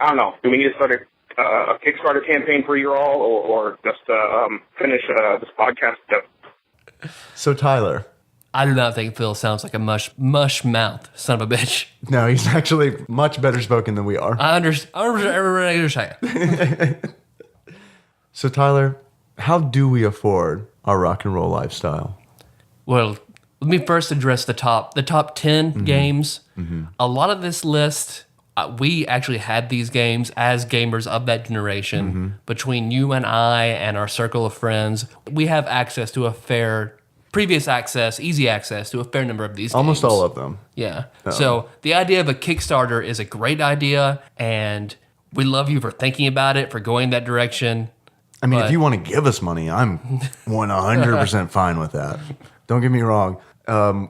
I don't know. Do we need to start a Kickstarter campaign for you all, or just finish this podcast? So, Tyler. I do not think Phil sounds like a mush mouth son of a bitch. No, he's actually much better spoken than we are. I understand. So, Tyler, how do we afford our rock and roll lifestyle? Well, let me first address the top 10 games. A lot of this list, we actually had these games as gamers of that generation. Between you and I and our circle of friends, we have access to easy access to a fair number of these Almost games. all of them. Yeah. So the idea of a Kickstarter is a great idea, and we love you for thinking about it, for going that direction. I mean, if you want to give us money, I'm 100% fine with that. Don't get me wrong.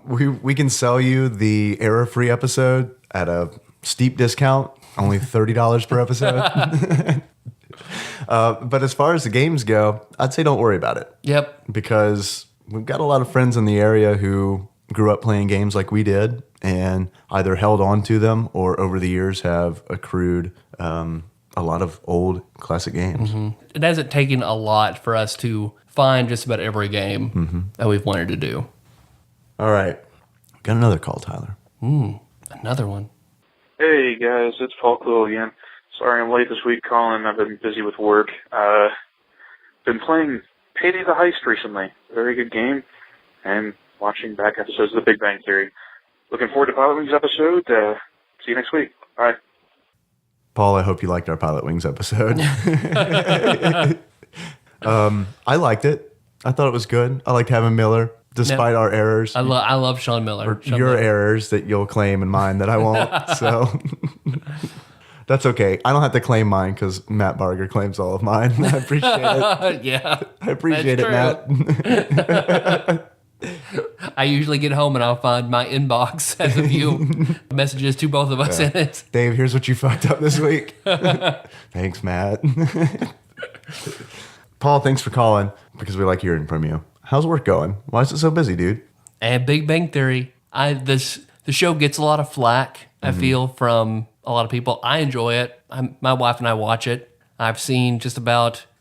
We can sell you the error-free episode at a steep discount, only $30 per episode. But as far as the games go, I'd say don't worry about it. Yep. Because we've got a lot of friends in the area who grew up playing games like we did and either held on to them or over the years have accrued a lot of old classic games. It hasn't taken a lot for us to find just about every game that we've wanted to do. All right. Got another call, Tyler. Another one. Hey guys, it's Paul Cool again. Sorry I'm late this week calling. I've been busy with work. Been playing Payday the Heist recently. Very good game. And watching back episodes of The Big Bang Theory. Looking forward to Pilot Wings episode. See you next week. Bye. Paul, I hope you liked our Pilot Wings episode. I liked it. I thought it was good. I liked having Miller, despite our errors. I love Sean Miller. Your errors that you'll claim and mine that I won't. So that's okay. I don't have to claim mine because Matt Barger claims all of mine. I appreciate it. Yeah. I appreciate it, Matt. I usually get home and I'll find my inbox has a few messages to both of us in it. Dave, here's what you fucked up this week. Thanks, Matt. Paul, thanks for calling because we like hearing from you. How's work going? Why is it so busy, dude? And Big Bang Theory. The show gets a lot of flack, I feel, from a lot of people. I enjoy it. My wife and I watch it. I've seen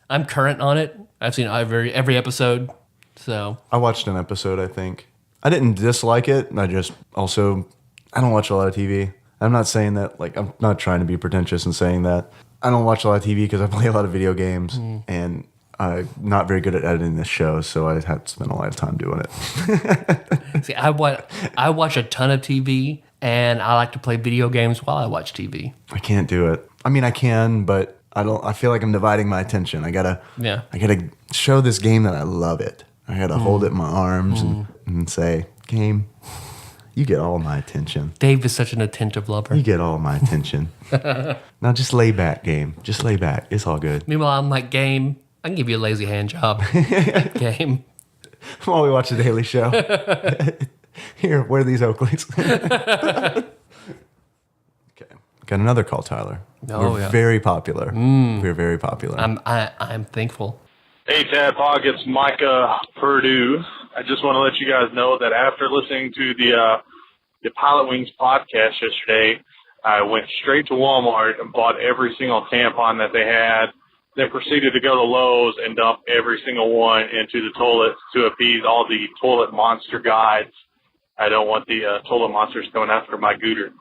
I'm current on it. I've seen every episode. So I watched an episode, I think. I didn't dislike it. I don't watch a lot of TV. I'm not saying that, I'm not trying to be pretentious and saying that. I don't watch a lot of TV because I play a lot of video games and I'm not very good at editing this show, so I had to spend a lot of time doing it. see, I watch a ton of TV and I like to play video games while I watch TV. I can't do it. I mean, I can, but I feel like I'm dividing my attention. I gotta show this game that I love it. I gotta hold it in my arms and say, game, you get all my attention. Dave is such an attentive lover. You get all my attention. Now just lay back, game. Just lay back. It's all good. Meanwhile, I'm like, game, I can give you a lazy hand job. Game. While we watch The Daily Show. Here, wear these Oakleys. Okay. Got another call, Tyler. We're very popular. We're very popular. I'm thankful. Hey, TADPOG, it's Micah Purdue. I just want to let you guys know that after listening to the Pilot Wings podcast yesterday, I went straight to Walmart and bought every single tampon that they had, then proceeded to go to Lowe's and dump every single one into the toilet to appease all the toilet monster guides. I don't want the toilet monsters coming after my gooter.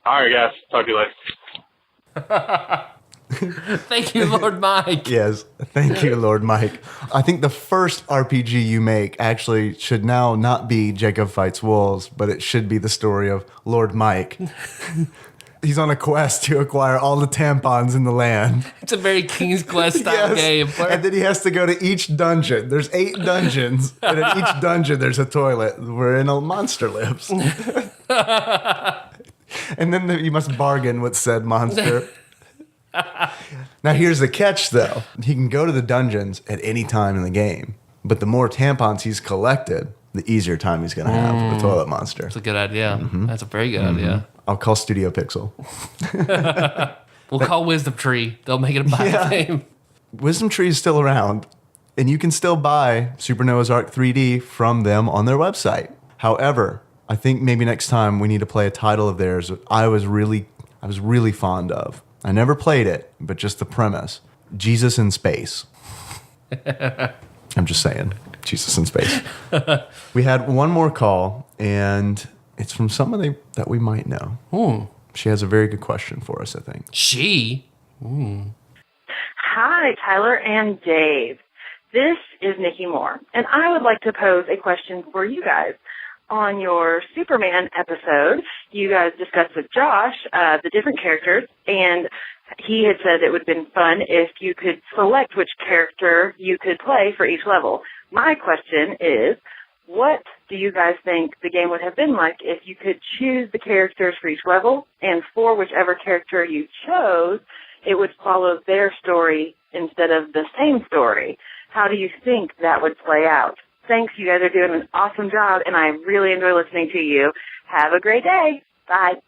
All right, guys. Talk to you later. Thank you, Lord Mike. Yes, thank you, Lord Mike. I think the first RPG you make actually should now not be Jacob Fights Wolves, but it should be the story of Lord Mike. He's on a quest to acquire all the tampons in the land. It's a very King's Quest style game. And then he has to go to each dungeon. There's 8 dungeons, and in each dungeon there's a toilet wherein a monster lives. And then you must bargain with said monster. Now here's the catch, though. He can go to the dungeons at any time in the game, but the more tampons he's collected, the easier time he's going to have with the toilet monster. That's a good idea. That's a very good idea. I'll call Studio Pixel. We'll call Wisdom Tree. They'll make it a buy game. Wisdom Tree is still around, and you can still buy Super Noah's Ark 3D from them on their website. However, I think maybe next time we need to play a title of theirs I was really fond of. I never played it, but just the premise. Jesus in Space. I'm just saying. Jesus in Space. We had one more call, and it's from somebody that we might know. She has a very good question for us, I think. She? Hi, Tyler and Dave. This is Nikki Moore, and I would like to pose a question for you guys. On your Superman episode, you guys discussed with Josh the different characters, and he had said it would have been fun if you could select which character you could play for each level. My question is, what do you guys think the game would have been like if you could choose the characters for each level, and for whichever character you chose, it would follow their story instead of the same story? How do you think that would play out? Thanks, you guys are doing an awesome job, and I really enjoy listening to you. Have a great day. Bye.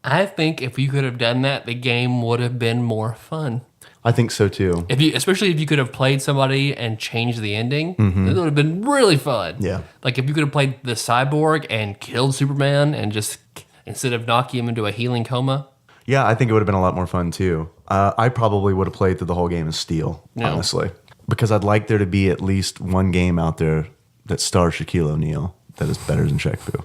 I think if you could have done that, the game would have been more fun. I think so, too. Especially if you could have played somebody and changed the ending, it would have been really fun. Yeah. Like if you could have played the Cyborg and killed Superman and just, instead of knocking him into a healing coma. Yeah, I think it would have been a lot more fun, too. I probably would have played through the whole game as Steel, honestly. Because I'd like there to be at least one game out there that stars Shaquille O'Neal that is better than Shaq Fu.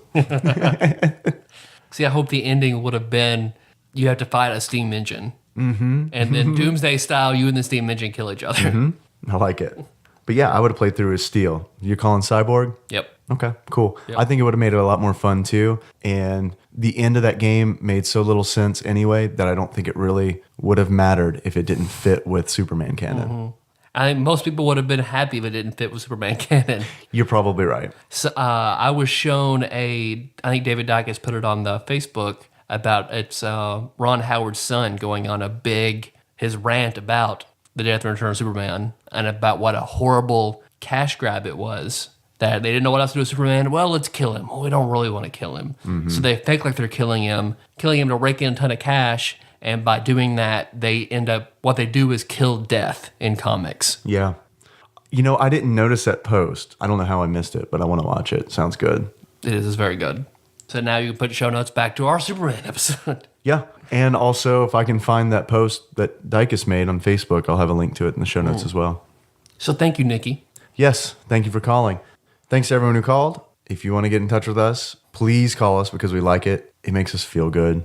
See, I hope the ending would have been you have to fight a steam engine. And then Doomsday style, you and the steam engine kill each other. I like it. But yeah, I would have played through as Steel. You're calling Cyborg? Yep. Okay, cool. Yep. I think it would have made it a lot more fun too. And the end of that game made so little sense anyway that I don't think it really would have mattered if it didn't fit with Superman canon. I think most people would have been happy if it didn't fit with Superman canon. You're probably right. So I was shown I think David Dykes put it on the Facebook about it's Ron Howard's son going on his rant about the death and return of Superman and about what a horrible cash grab it was. That they didn't know what else to do with Superman. Well, let's kill him. Well, we don't really want to kill him. So they fake like they're killing him to rake in a ton of cash. And by doing that, what they do is kill death in comics. Yeah. You know, I didn't notice that post. I don't know how I missed it, but I want to watch it. Sounds good. It is. It's very good. So now you can put show notes back to our Superman episode. Yeah. And also, if I can find that post that Dykes made on Facebook, I'll have a link to it in the show notes as well. So thank you, Nikki. Yes. Thank you for calling. Thanks to everyone who called. If you want to get in touch with us, please call us because we like it. It makes us feel good.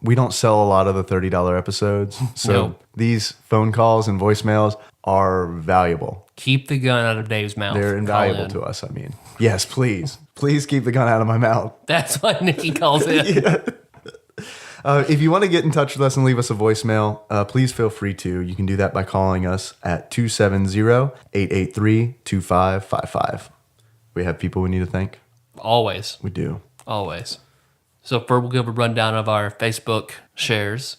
We don't sell a lot of the $30 episodes. So these phone calls and voicemails are valuable. Keep the gun out of Dave's mouth. They're invaluable to us, I mean. Yes, please. Please keep the gun out of my mouth. That's why Nikki calls in. If you want to get in touch with us and leave us a voicemail, please feel free to. You can do that by calling us at 270-883-2555. We have people we need to thank? Always. We do. Always. So first we'll give a rundown of our Facebook shares.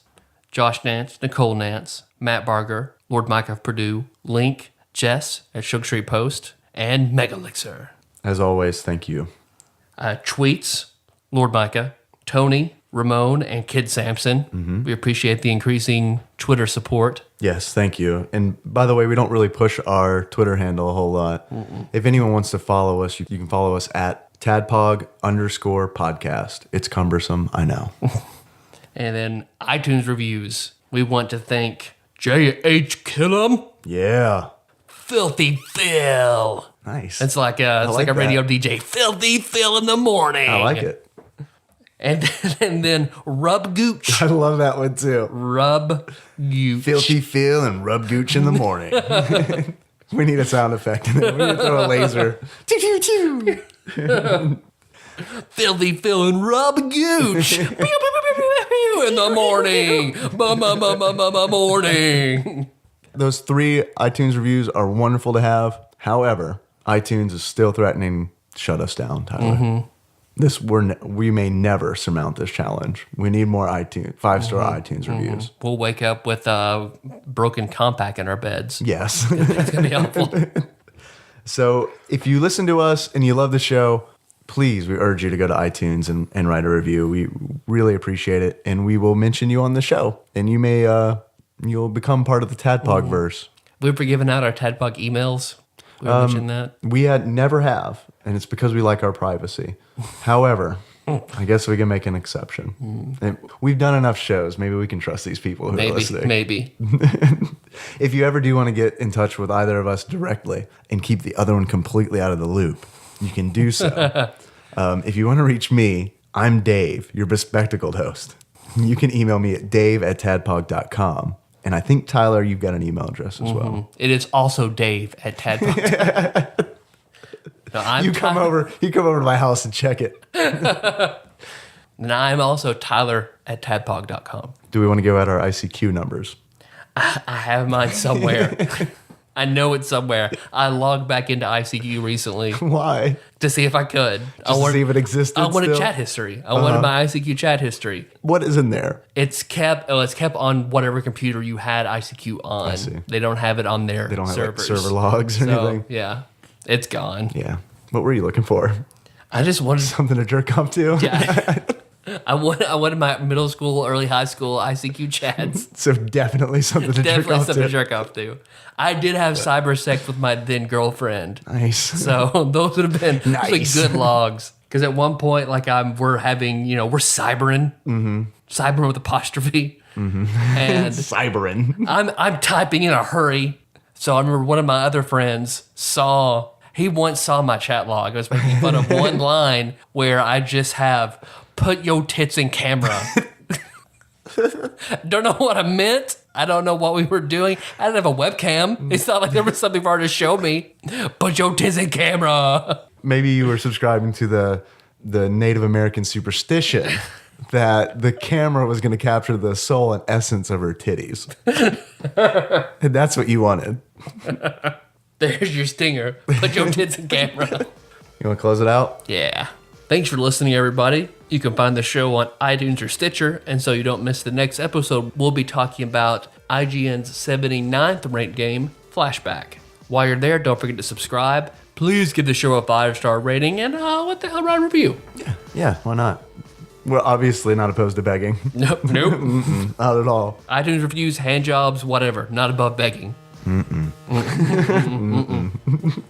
Josh Nance, Nicole Nance, Matt Barger, Lord Mike of Purdue, Link, Jess at Sugar Street Post, and Megalixer. As always, thank you. Tweets, Lord Micah, Tony, Ramon, and Kid Sampson. We appreciate the increasing Twitter support. Yes, thank you. And by the way, we don't really push our Twitter handle a whole lot. If anyone wants to follow us, you can follow us at TADPOG_podcast. It's cumbersome, I know. And then iTunes reviews. We want to thank J.H. Killam, Yeah. Filthy Phil. Nice. It's like a like radio that. DJ. Filthy Phil in the morning. I like it. And then Rub Gooch. I love that one too. Rub Gooch. Filthy Phil and Rub Gooch in the morning. We need a sound effect in there. We need to throw a laser. Choo, choo, choo. Filthy Phil and Rub Gooch. Pew, pew, pew, pew, pew, pew, in the morning. Morning. Those 3 iTunes reviews are wonderful to have. However, iTunes is still threatening to shut us down, Tyler. We may never surmount this challenge. We need more iTunes 5-star iTunes reviews. We'll wake up with a broken compact in our beds. Yes. It's going to be awful. So if you listen to us and you love the show, please, we urge you to go to iTunes and write a review. We really appreciate it. And we will mention you on the show. And you may, you'll become part of the TADPOG verse. We've given out our TADPOG emails. We mentioned that. We never have. And it's because we like our privacy. However, I guess we can make an exception. And we've done enough shows. Maybe we can trust these people who are listening. Maybe. If you ever do want to get in touch with either of us directly and keep the other one completely out of the loop, you can do so. If you want to reach me, I'm Dave, your bespectacled host. You can email me at dave@tadpog.com. And I think, Tyler, you've got an email address as well. It is also Dave at TADPOG. No, You come over to my house and check it. And I'm also Tyler at tadpog.com. Do we want to give out our ICQ numbers? I have mine somewhere. I know it's somewhere. I logged back into ICQ recently Why? to see if I could. Just to see if it existed I wanted still? chat history. I wanted my ICQ chat history. What is in there? It's kept on whatever computer you had ICQ on. I see. They don't have it on their They don't have like, servers. server logs or So, anything? yeah, it's gone. Yeah. What were you looking for? I just wanted Something to jerk off to? Yeah. I wanted my middle school, early high school ICQ chats. So definitely something to jerk Definitely off something to to. jerk off to. I did have cyber sex with my then girlfriend. Nice. So those would have been Nice. good logs. Because at one point, like we're cybering. Cybering with apostrophe. And Cybering. I'm typing in a hurry. So I remember one of my other friends he once saw my chat log. I was making fun of one line where I just have put your tits in camera. Don't know what I meant. I don't know what we were doing. I didn't have a webcam. It's not like there was something for her to show me. Put your tits in camera. Maybe you were subscribing to the Native American superstition that the camera was going to capture the soul and essence of her titties. And that's what you wanted. There's your stinger. Put your tits in camera. You want to close it out? Yeah. Thanks for listening, everybody. You can find the show on iTunes or Stitcher, and so you don't miss the next episode, we'll be talking about IGN's 79th ranked game, Flashback. While you're there, don't forget to subscribe. Please give the show a 5-star rating and write a review. Yeah, why not? We're obviously not opposed to begging. Nope. Not at all. iTunes reviews, hand jobs, whatever. Not above begging.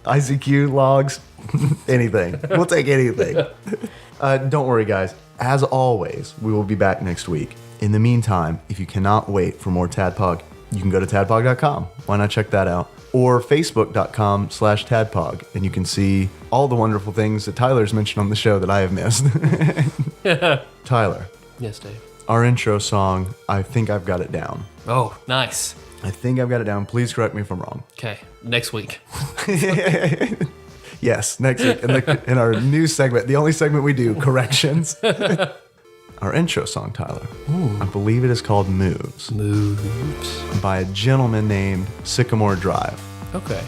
ICQ logs, anything. We'll take anything. Don't worry, guys. As always, we will be back next week. In the meantime, if you cannot wait for more TADPOG, you can go to tadpog.com. Why not check that out? Or facebook.com/tadpog, and you can see all the wonderful things that Tyler's mentioned on the show that I have missed. Tyler, Yes, Dave. our intro song, I think I've got it down. Oh, nice. I think I've got it down. Please correct me if I'm wrong. Okay, next week. Yes, next week in our new segment, the only segment we do, corrections. our intro song, Tyler. Ooh. I believe it is called Moves Moves. by a gentleman named Sycamore Drive. Okay.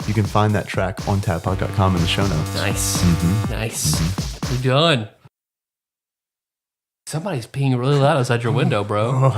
You can find that track on tadpog.com in the show notes. Nice. Nice. We're done. Somebody's peeing really loud outside your window, bro.